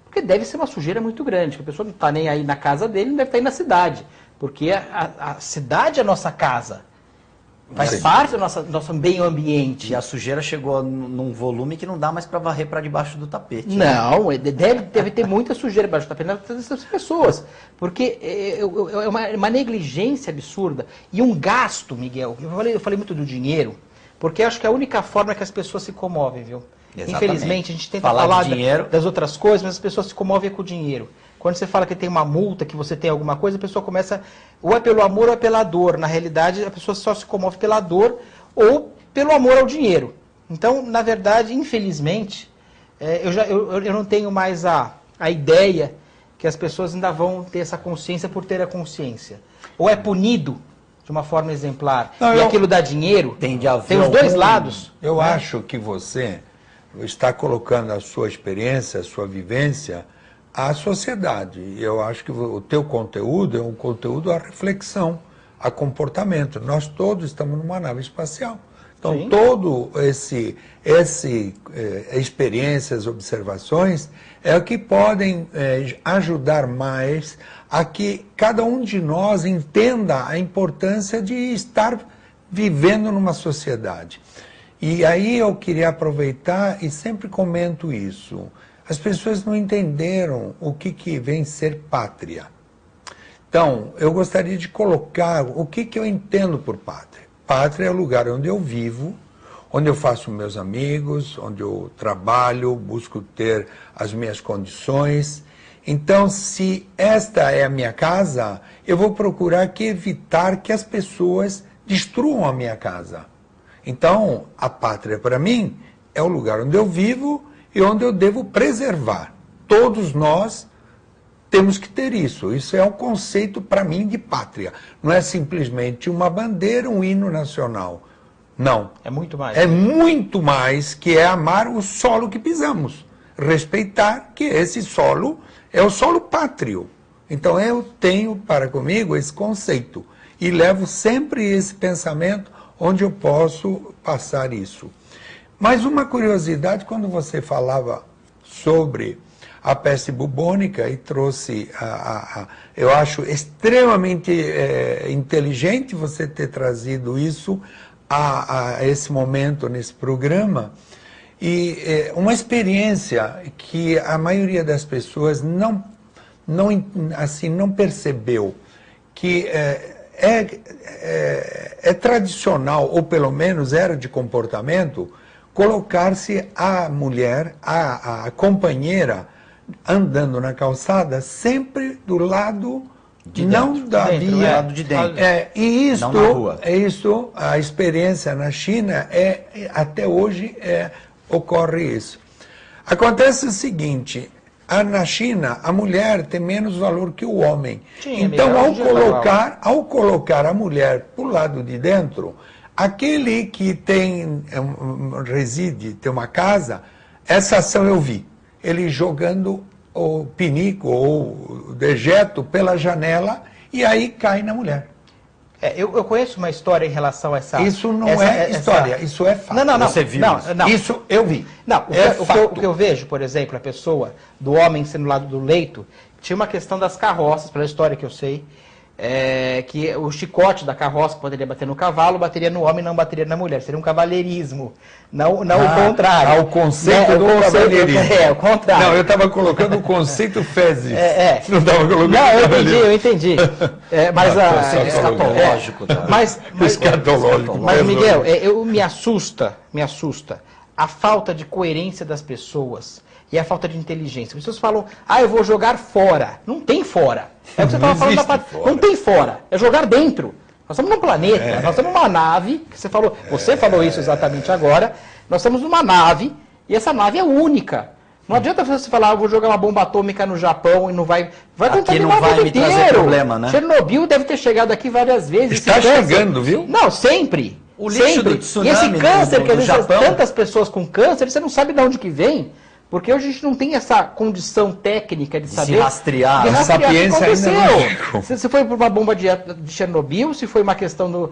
Porque deve ser uma sujeira muito grande, que a pessoa não está nem aí na casa dele, não deve estar aí na cidade. Porque a cidade é a nossa casa. Faz parte do nosso meio ambiente. E a sujeira chegou num volume que não dá mais para varrer para debaixo do tapete. Não, né? deve ter muita sujeira debaixo do tapete dessas pessoas. Porque é uma negligência absurda. E um gasto, Miguel, eu falei muito do dinheiro, porque acho que é a única forma que as pessoas se comovem, viu? Exatamente. Infelizmente, a gente tenta falar das outras coisas, mas as pessoas se comovem com o dinheiro. Quando você fala que tem uma multa, que você tem alguma coisa, a pessoa começa, ou é pelo amor ou é pela dor. Na realidade, a pessoa só se comove pela dor ou pelo amor ao dinheiro. Então, na verdade, infelizmente, eu não tenho mais a ideia que as pessoas ainda vão ter essa consciência por ter a consciência? Ou é punido de uma forma exemplar? Não, e aquilo dá dinheiro? Tem os dois lados. Eu acho que você está colocando a sua experiência, a sua vivência à sociedade. E eu acho que o teu conteúdo é um conteúdo à reflexão, a comportamento. Nós todos estamos numa nave espacial. Então, Sim. todo experiências, observações, é o que podem ajudar mais a que cada um de nós entenda a importância de estar vivendo numa sociedade. E aí eu queria aproveitar e sempre comento isso. As pessoas não entenderam o que vem ser pátria. Então, eu gostaria de colocar o que eu entendo por pátria. Pátria é o lugar onde eu vivo, onde eu faço meus amigos, onde eu trabalho, busco ter as minhas condições. Então, se esta é a minha casa, eu vou procurar evitar que as pessoas destruam a minha casa. Então, a pátria, para mim, é o lugar onde eu vivo e onde eu devo preservar. Todos nós temos que ter isso. Isso é um conceito, para mim, de pátria. Não é simplesmente uma bandeira, um hino nacional. Não. É muito mais. É muito mais, que é amar o solo que pisamos. Respeitar que esse solo é o solo pátrio. Então, eu tenho para comigo esse conceito. E levo sempre esse pensamento onde eu posso passar isso. Mas uma curiosidade, quando você falava sobre a peste bubônica e trouxe, eu acho extremamente inteligente você ter trazido isso a esse momento, nesse programa, e uma experiência que a maioria das pessoas não percebeu, que é tradicional, ou pelo menos era de comportamento, colocar-se a mulher, a companheira, andando na calçada, sempre do lado de não dentro, da dentro, via. lado de dentro. E isto, não na rua. Isso, a experiência na China, até hoje ocorre isso. Acontece o seguinte, na China, a mulher tem menos valor que o homem. Sim, então, amiga, ao colocar a mulher para o lado de dentro, aquele que reside, tem uma casa, essa ação eu vi. Ele jogando o pinico ou o dejeto pela janela e aí cai na mulher. Eu conheço uma história em relação a essa... Isso não é história, isso é fato. Não. Você viu não. Isso eu vi. Não, fato. o que eu vejo, por exemplo, a pessoa, do homem sendo lado do leito, tinha uma questão das carroças, pela história que eu sei, que o chicote da carroça que poderia bater no cavalo, bateria no homem, não bateria na mulher. Seria um cavalheirismo, não o contrário. O conceito do cavalheirismo. O contrário. Não, eu estava colocando o conceito fezes. Não estava colocando eu entendi. Mas escatológico. Escatológico. Mas, Miguel, me assusta a falta de coerência das pessoas e a falta de inteligência. As pessoas falam, eu vou jogar fora. Não tem fora. É o que você estava falando da parte. Não tem fora. É jogar dentro. Nós estamos num planeta, nós estamos numa nave, que você falou isso exatamente agora, nós estamos numa nave, e essa nave é única. Não adianta você falar, eu vou jogar uma bomba atômica no Japão e não vai contaminar o mundo inteiro. Trazer problema, né? Chernobyl deve ter chegado aqui várias vezes. Está chegando, viu? Não, sempre. O lixo sempre. do tsunami e esse câncer, do que às vezes Japão. tantas pessoas com câncer, você não sabe de onde que vem. Porque hoje a gente não tem essa condição técnica de saber... se rastrear. De A rastrear o que sapiência ainda não aconteceu. chegou. Se foi por uma bomba de Chernobyl, se foi uma questão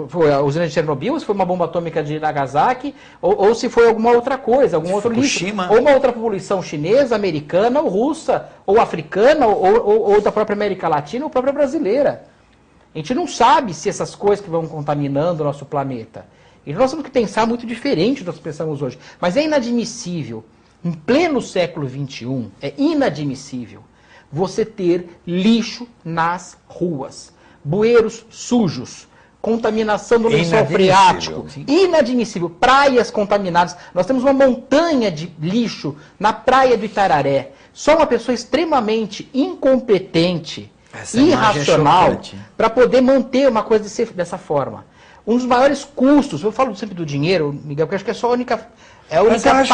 foi a usina de Chernobyl, se foi uma bomba atômica de Nagasaki, ou se foi alguma outra coisa, algum outro lixo. Ou uma outra poluição chinesa, americana, ou russa, ou africana, ou da própria América Latina, ou própria brasileira. A gente não sabe se essas coisas que vão contaminando o nosso planeta. E nós temos que pensar muito diferente do que nós pensamos hoje. Mas é inadmissível, em pleno século XXI, é inadmissível você ter lixo nas ruas, bueiros sujos, contaminação do lençol freático. Inadmissível. Praias contaminadas. Nós temos uma montanha de lixo na praia do Itararé. Só uma pessoa extremamente incompetente, irracional, para poder manter uma coisa dessa forma. Um dos maiores custos, eu falo sempre do dinheiro, Miguel, porque acho que é só a única Mas eu acho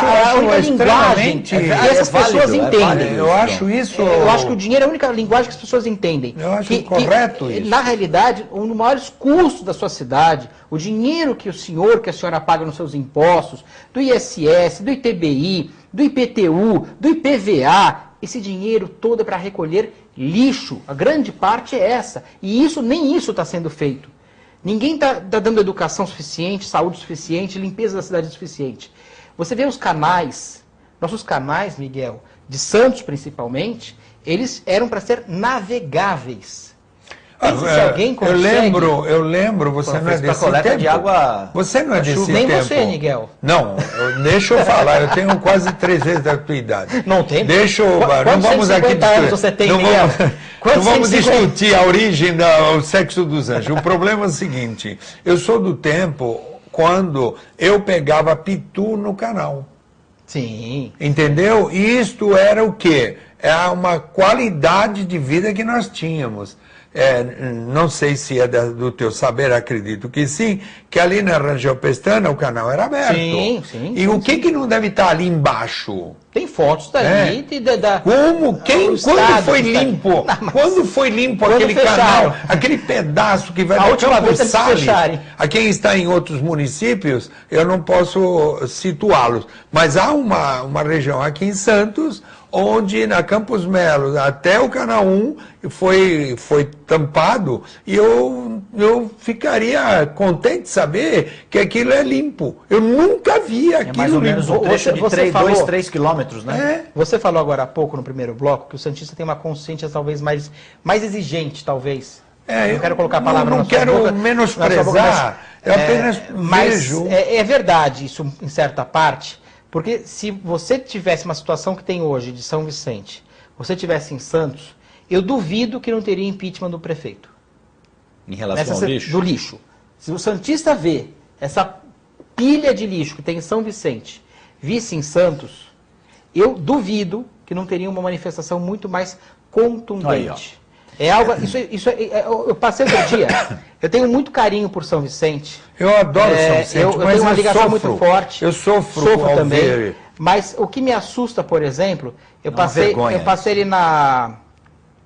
linguagem que essas pessoas entendem. Eu acho isso... Eu acho que o dinheiro é a única linguagem que as pessoas entendem. Eu acho correto isso. Na realidade, um dos maiores custos da sua cidade, o dinheiro que o senhor, que a senhora paga nos seus impostos, do ISS, do ITBI, do IPTU, do IPVA, esse dinheiro todo é para recolher lixo. A grande parte é essa. E nem isso está sendo feito. Ninguém está dando educação suficiente, saúde suficiente, limpeza da cidade suficiente. Você vê os canais, nossos canais, Miguel, de Santos principalmente, eles eram para ser navegáveis. Se alguém consegue... Eu lembro, você não é desse tempo. De água... Você não é desse Nem tempo. você, Miguel. Não, deixa eu falar, eu tenho quase 3 vezes da tua idade. Não tem? Deixa eu... Não vamos aqui anos você tem, não Miguel? Não vamos discutir a origem do sexo dos anjos. O problema é o seguinte, eu sou do tempo quando eu pegava pitu no canal. Sim. Entendeu? E isto era o quê? É uma qualidade de vida que nós tínhamos. Não sei se é do teu saber, acredito que sim, que ali na Rangel Pestana o canal era aberto. Sim. E o que não deve estar ali embaixo? Tem fotos dali. Como? Quando foi limpo? Quando foi limpo aquele canal? Aquele pedaço que vai da Campos Sales, a quem está em outros municípios, eu não posso situá-los. Mas há uma região aqui em Santos, onde na Campos Melo até o canal 1 foi tampado, e eu ficaria contente de saber que aquilo é limpo. Eu nunca vi aquilo mais ou limpo. menos um trecho de 2-3 quilômetros, né? Você falou agora há pouco, no primeiro bloco, que o santista tem uma consciência talvez mais exigente, talvez. Eu não quero colocar a palavra não na sua boca. Não quero menosprezar, eu apenas vejo. É verdade isso, em certa parte, porque se você tivesse uma situação que tem hoje de São Vicente, você tivesse em Santos, eu duvido que não teria impeachment do prefeito. Em relação ao lixo? Do lixo. Se o santista vê essa pilha de lixo que tem em São Vicente, visse em Santos, eu duvido que não teria uma manifestação muito mais contundente. Eu passei o dia, eu tenho muito carinho por São Vicente. Eu adoro São Vicente, eu tenho uma ligação muito forte. Eu sofro também. Ver. Mas o que me assusta, por exemplo, eu passei ali na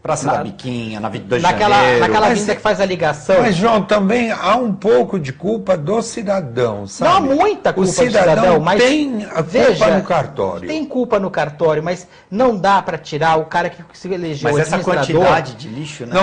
Praça da Biquinha, na 22 de naquela avenida que faz a ligação. Mas, João, também há um pouco de culpa do cidadão, sabe? Não há muita culpa do cidadão, mas tem a culpa no cartório. Tem culpa no cartório, mas não dá para tirar o cara que se elegeu Mas essa quantidade de lixo, né?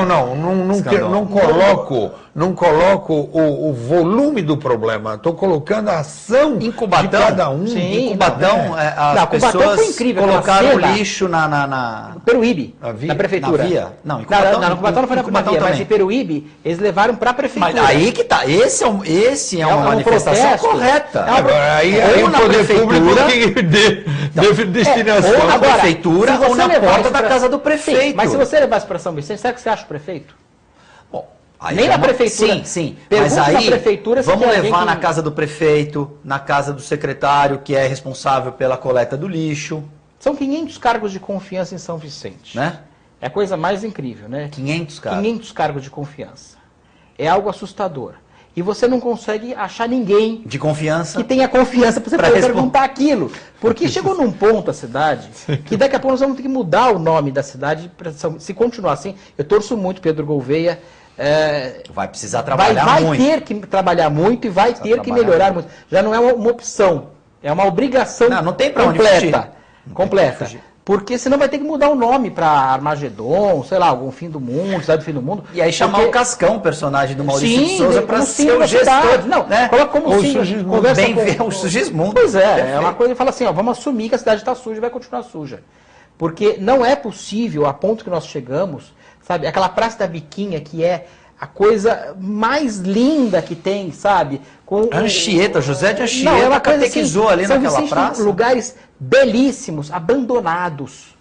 Não coloco o volume do problema. Estou colocando a ação de cada um. Sim, em Cubatão, as pessoas foi incrível, colocaram o lixo na Peruíbe, na prefeitura. Não, em Cubatão, não, Cubatão não foi na Cubatão, mas em Peruíbe eles levaram para a prefeitura. Mas aí que tá, esse é uma manifestação correta. Agora, aí o poder público deve destinação. Ou na prefeitura ou na porta da casa do prefeito. Mas se você levasse para São Vicente, será que você acha o prefeito? Bom, nem na prefeitura. Sim. Mas aí, vamos levar na casa do prefeito, na casa do secretário, que é responsável pela coleta do lixo. São 500 cargos de confiança em São Vicente. Né? É a coisa mais incrível, né? 500 cargos. 500 cargos de confiança. É algo assustador. E você não consegue achar ninguém de confiança que tenha confiança para você poder perguntar aquilo. Porque chegou num ponto a cidade que daqui a pouco nós vamos ter que mudar o nome da cidade. Se continuar assim, eu torço muito Pedro Gouveia. Vai precisar trabalhar muito. Vai ter que trabalhar muito e vai ter que melhorar muito. Já não é uma opção, é uma obrigação não tem pra completa. Completa. Porque senão vai ter que mudar o nome para Armagedon, sei lá, algum fim do mundo, cidade do fim do mundo. E aí chamar o Cascão, personagem do Maurício de Souza, para ser o gestor. Não, né? Coloca como o Sugismundo. Pois é uma coisa que fala assim, ó, vamos assumir que a cidade está suja e vai continuar suja. Porque não é possível, a ponto que nós chegamos, sabe, aquela Praça da Biquinha que é a coisa mais linda que tem, sabe? Com Anchieta, José de Anchieta catequizou ali naquela praça. Lugares belíssimos, abandonados.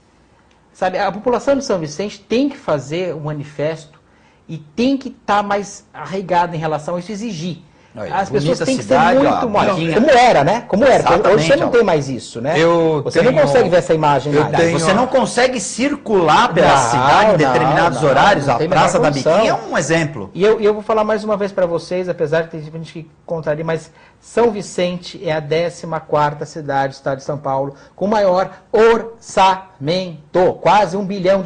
Sabe, a população de São Vicente tem que fazer um manifesto e tem que estar mais arraigada em relação a isso, exigir. As pessoas têm que cidade, ser ó, muito molinha. Marquinhos. Como era, né? Como era. Exatamente, Hoje você não ó. tem mais isso, né? Você tenho- não consegue ver essa imagem eu mais. tenho- Você não consegue circular pela Não, cidade em determinados não, horários. não A tem Praça da menor condição. Biquinha é um exemplo. E eu vou falar mais uma vez para vocês, apesar de ter gente que contraria, mas São Vicente é a 14ª cidade do estado de São Paulo com maior orçamento, quase R$1 bilhão.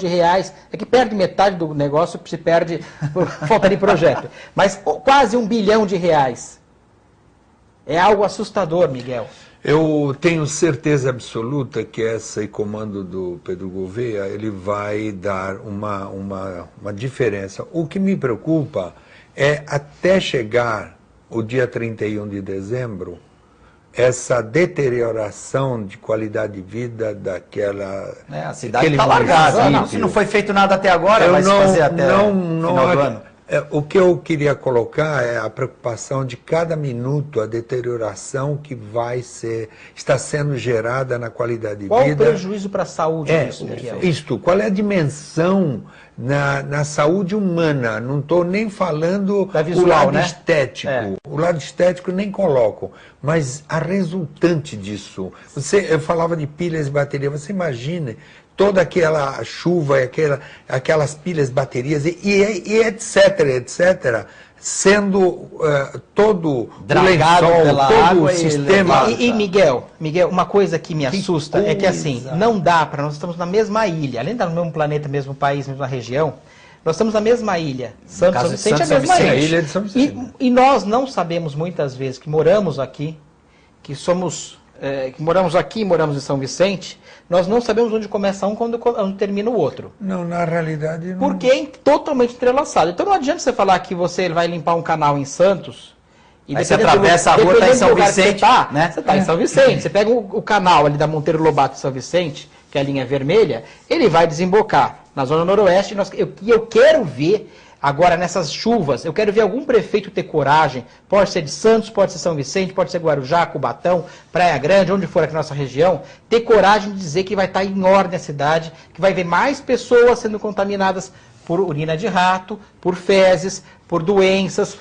É que perde metade do negócio, se perde por falta de projeto. Mas quase R$1 bilhão. É algo assustador, Miguel. Eu tenho certeza absoluta que esse comando do Pedro Gouveia, ele vai dar uma diferença. O que me preocupa é, até chegar o dia 31 de dezembro, essa deterioração de qualidade de vida daquela... A cidade aquele está largada. município. Se não foi feito nada até agora, Eu vai se fazer até não, final do ano. O que eu queria colocar é a preocupação de cada minuto, a deterioração que está sendo gerada na qualidade de Qual vida. o prejuízo para a saúde disso, Miguel? Qual é a dimensão na saúde humana? Não estou nem falando Da visual, o lado né? estético. É. O lado estético nem coloco, mas a resultante disso. Eu falava de pilhas e baterias, você imagine toda aquela chuva, aquelas pilhas, baterias e etc., sendo todo Dragado o lençol, pela todo água o e sistema... levado. E Miguel, uma coisa que me assusta é que assim, coisa. não dá para nós estamos na mesma ilha, além de estar no mesmo planeta, mesmo país, mesma região, nós estamos na mesma ilha. Santos, caso São de Vicente é a Santos, mesma São ilha. Vicente. A ilha de São Vicente. E nós não sabemos muitas vezes que moramos aqui, que moramos aqui, moramos em São Vicente, nós não sabemos onde começa um quando termina o outro. Não, na realidade... Não... Porque é totalmente entrelaçado. Então não adianta você falar que você vai limpar um canal em Santos. E Aí você dependendo atravessa a rua, dependendo tá em do São lugar que Vicente, você tá, né? Você está em São Vicente. Você pega o canal ali da Monteiro Lobato de São Vicente, que é a linha vermelha, ele vai desembocar na zona noroeste. E eu quero ver, agora nessas chuvas, eu quero ver algum prefeito ter coragem, pode ser de Santos, pode ser São Vicente, pode ser Guarujá, Cubatão, Praia Grande, onde for aqui na nossa região, ter coragem de dizer que vai estar em ordem a cidade, que vai ver mais pessoas sendo contaminadas por urina de rato, por fezes, por doenças,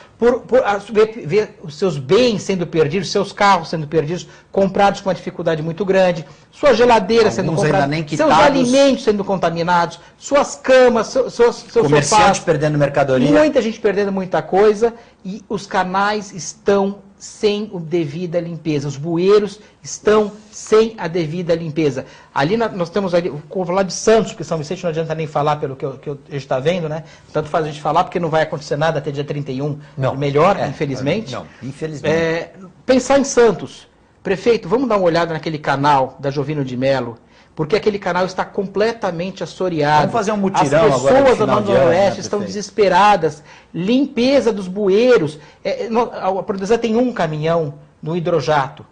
ver os seus bens sendo perdidos, seus carros sendo perdidos, comprados com uma dificuldade muito grande, sua geladeira sendo Alguns ainda comprada, nem seus quitados. alimentos sendo contaminados, suas camas, seus Comerciante sofás, perdendo mercadoria. muita gente perdendo muita coisa, e os canais estão sem a devida limpeza, os bueiros estão sem a devida limpeza. Ali nós temos ali, vou falar de Santos, porque São Vicente não adianta nem falar pelo que a gente está vendo, né? Tanto faz a gente falar, porque não vai acontecer nada até dia 31, Não. melhor, infelizmente. Não. Infelizmente. Pensar em Santos. Prefeito, vamos dar uma olhada naquele canal da Jovino de Melo, porque aquele canal está completamente assoreado. Vamos fazer um mutirão As agora de pessoas do final de ano, Noroeste né, estão prefeito? desesperadas. Limpeza dos bueiros. A produção tem um caminhão no hidrojato.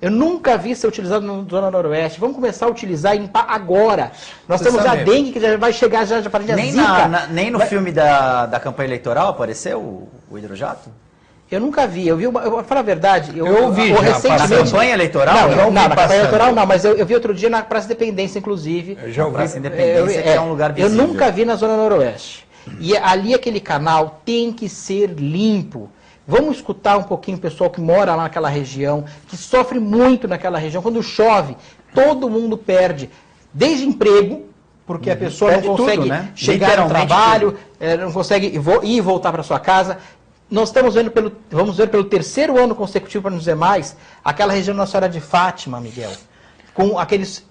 Eu nunca vi ser utilizado na Zona Noroeste. Vamos começar a utilizar e limpar agora. Nós Você temos sabe, a dengue que já vai chegar já para a Nem, zika. nem no filme da campanha eleitoral apareceu o hidrojato? Eu nunca vi. Eu vou falar a verdade. Eu ouvi já, recentemente. Na campanha eleitoral? Não, eu não, ouvi na campanha passando. eleitoral não, mas eu vi outro dia na Praça Independência, inclusive. Eu já ouvi. Praça Independência, que é um lugar Eu visível. nunca vi na Zona Noroeste. E ali aquele canal tem que ser limpo. Vamos escutar um pouquinho o pessoal que mora lá naquela região, que sofre muito naquela região. Quando chove, todo mundo perde. Desde emprego, porque a pessoa Perde não consegue tudo, né? chegar no Literalmente trabalho, não consegue ir e voltar para sua casa. Nós estamos vendo vamos ver pelo terceiro ano consecutivo, para não dizer mais, aquela região Nossa Senhora de Fátima, Miguel. Com aqueles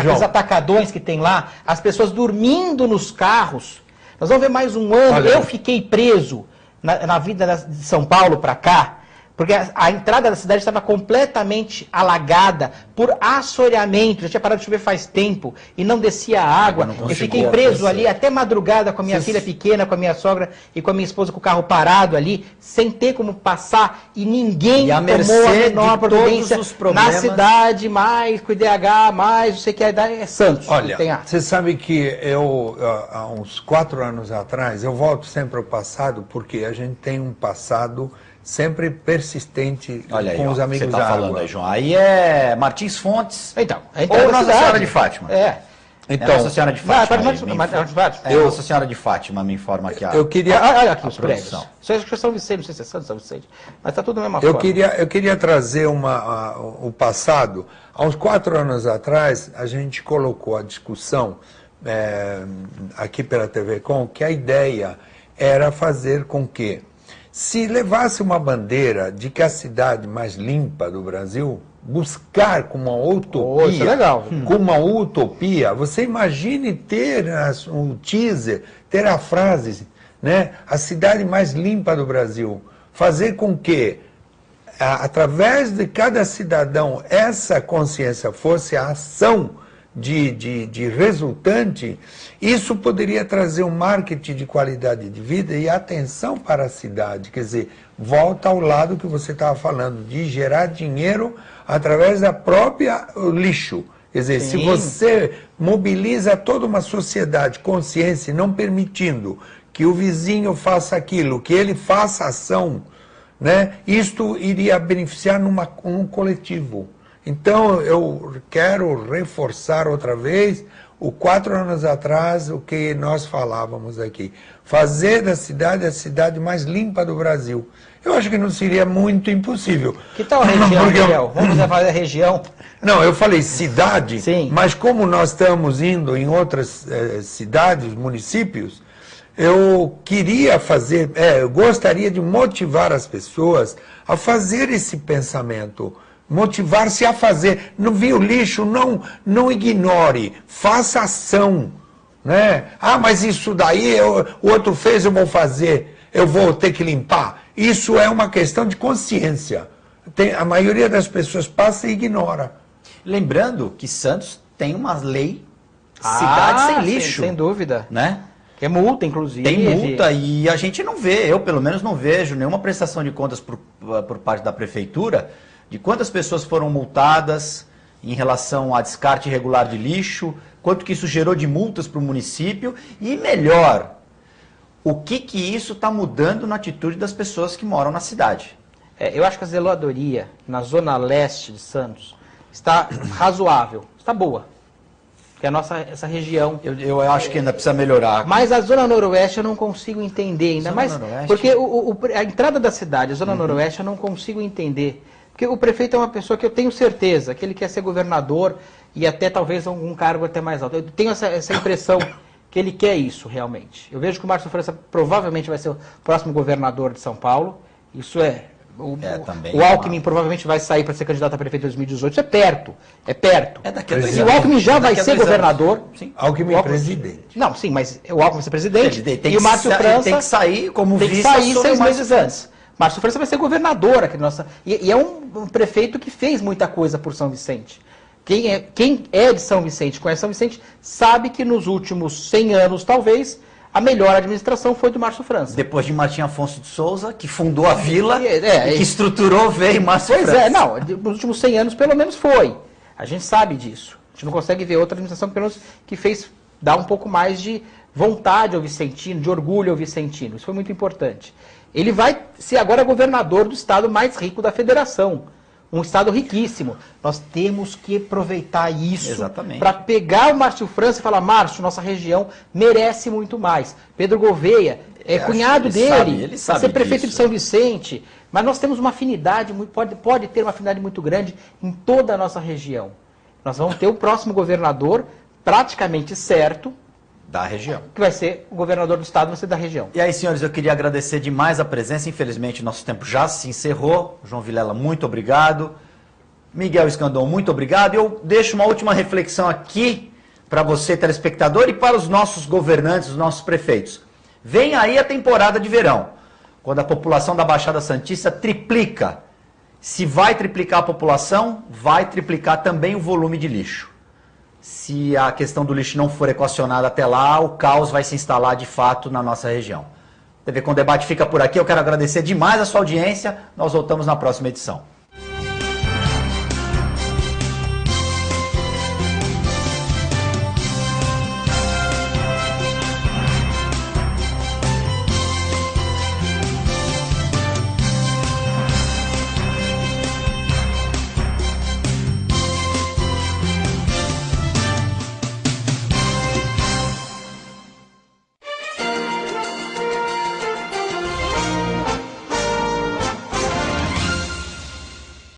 João? atacadões que tem lá, as pessoas dormindo nos carros. Nós vamos ver mais um ano. Olha. Eu fiquei preso na vida de São Paulo para cá, porque a entrada da cidade estava completamente alagada por assoreamento. Já tinha parado de chover faz tempo e não descia a água. Eu fiquei preso ali até madrugada com a minha filha pequena, com a minha sogra e com a minha esposa com o carro parado ali, sem ter como passar, e ninguém E à tomou a mercê menor de providência todos os problemas. na cidade, mais com o IDH, mais não sei o que é Santos. Olha, Tem a- você sabe que eu, há uns 4 anos atrás, eu volto sempre ao passado, porque a gente tem um passado sempre persistente Olha aí, com ó, os amigos você tá da falando água. aí, João. Aí é Martins Fontes Então, a ou entrada da Nossa cidade. Senhora de Fátima. É. Então, Nossa Senhora de Fátima. Nossa Senhora de Fátima me informa aqui. Eu queria... Olha aqui os produção. prédios. Isso é São Vicente, não sei se é São Vicente, mas está tudo da mesma forma. Eu queria trazer o passado. Há uns 4 anos atrás, a gente colocou a discussão aqui pela TV Com, que a ideia era fazer com que, se levasse uma bandeira de que a cidade mais limpa do Brasil, buscar com uma utopia, isso é legal. com uma utopia, você imagine ter um teaser, ter a frase, né, a cidade mais limpa do Brasil, fazer com que, através de cada cidadão, essa consciência fosse a ação de resultante, isso poderia trazer um marketing de qualidade de vida e atenção para a cidade. Quer dizer, volta ao lado que você estava falando, de gerar dinheiro através da própria lixo. Quer dizer, Sim. se você mobiliza toda uma sociedade consciente, não permitindo que o vizinho faça aquilo, que ele faça ação, né, isto iria beneficiar num coletivo. Então, eu quero reforçar outra vez, 4 anos atrás, o que nós falávamos aqui. Fazer da cidade a cidade mais limpa do Brasil. Eu acho que não seria muito impossível. Que tal a região, Miguel? Vamos fazer a região. Não, eu falei cidade, Sim. Mas como nós estamos indo em outras cidades, municípios, eu queria fazer, eu gostaria de motivar as pessoas a fazer esse pensamento. Motivar-se a fazer. Não viu lixo, não ignore, faça ação, né? Ah, mas isso daí o outro fez, eu vou fazer, eu vou ter que limpar. Isso é uma questão de consciência. A maioria das pessoas passa e ignora. Lembrando que Santos tem uma lei cidade sem lixo. Sem dúvida. Né? Que é multa, inclusive. Tem multa e a gente não vê, eu pelo menos não vejo nenhuma prestação de contas por parte da prefeitura de quantas pessoas foram multadas em relação a descarte irregular de lixo, quanto que isso gerou de multas para o município e, melhor, o que isso está mudando na atitude das pessoas que moram na cidade. Eu acho que a zeladoria na zona leste de Santos está razoável, está boa. Que é essa região. Eu acho que ainda precisa melhorar. Mas a zona noroeste eu não consigo entender ainda. Porque a entrada da cidade, a zona noroeste, eu não consigo entender. Porque o prefeito é uma pessoa que eu tenho certeza que ele quer ser governador e até talvez algum cargo até mais alto. Eu tenho essa impressão que ele quer isso realmente. Eu vejo que o Márcio França provavelmente vai ser o próximo governador de São Paulo. Isso é... O Alckmin provavelmente vai sair para ser candidato a prefeito em 2018. Isso é perto. É perto. Daqui a 2 e anos. o Alckmin já vai ser governador. Sim. Alckmin é presidente. Não, sim, mas o Alckmin vai ser presidente. Tem e o Márcio França tem que sair como tem que vice. sair 6 meses antes. Márcio França vai ser governador aqui nossa. E é um prefeito que fez muita coisa por São Vicente. Quem é de São Vicente, conhece São Vicente, sabe que nos últimos 100 anos, talvez, a melhor administração foi do Márcio França. Depois de Martim Afonso de Souza, que fundou a vila, e que estruturou, veio Márcio França. Pois é, não, nos últimos 100 anos pelo menos foi. A gente sabe disso. A gente não consegue ver outra administração pelo menos que fez dar um pouco mais de vontade ao vicentino, de orgulho ao vicentino. Isso foi muito importante. Ele vai ser agora governador do estado mais rico da federação. Um estado riquíssimo. Nós temos que aproveitar isso para pegar o Márcio França e falar, Márcio, nossa região merece muito mais. Pedro Gouveia é cunhado dele, ele sabe ser prefeito disso. de São Vicente. Mas nós temos uma afinidade, pode ter uma afinidade muito grande em toda a nossa região. Nós vamos ter o próximo governador praticamente certo, da região. Que vai ser o governador do estado, vai ser da região. E aí, senhores, eu queria agradecer demais a presença. Infelizmente, nosso tempo já se encerrou. João Vilela, muito obrigado. Miguel Escandon, muito obrigado. Eu deixo uma última reflexão aqui para você, telespectador, e para os nossos governantes, os nossos prefeitos. Vem aí a temporada de verão, quando a população da Baixada Santista triplica. Se vai triplicar a população, vai triplicar também o volume de lixo. Se a questão do lixo não for equacionada até lá, o caos vai se instalar de fato na nossa região. TV Com Debate fica por aqui. Eu quero agradecer demais a sua audiência. Nós voltamos na próxima edição.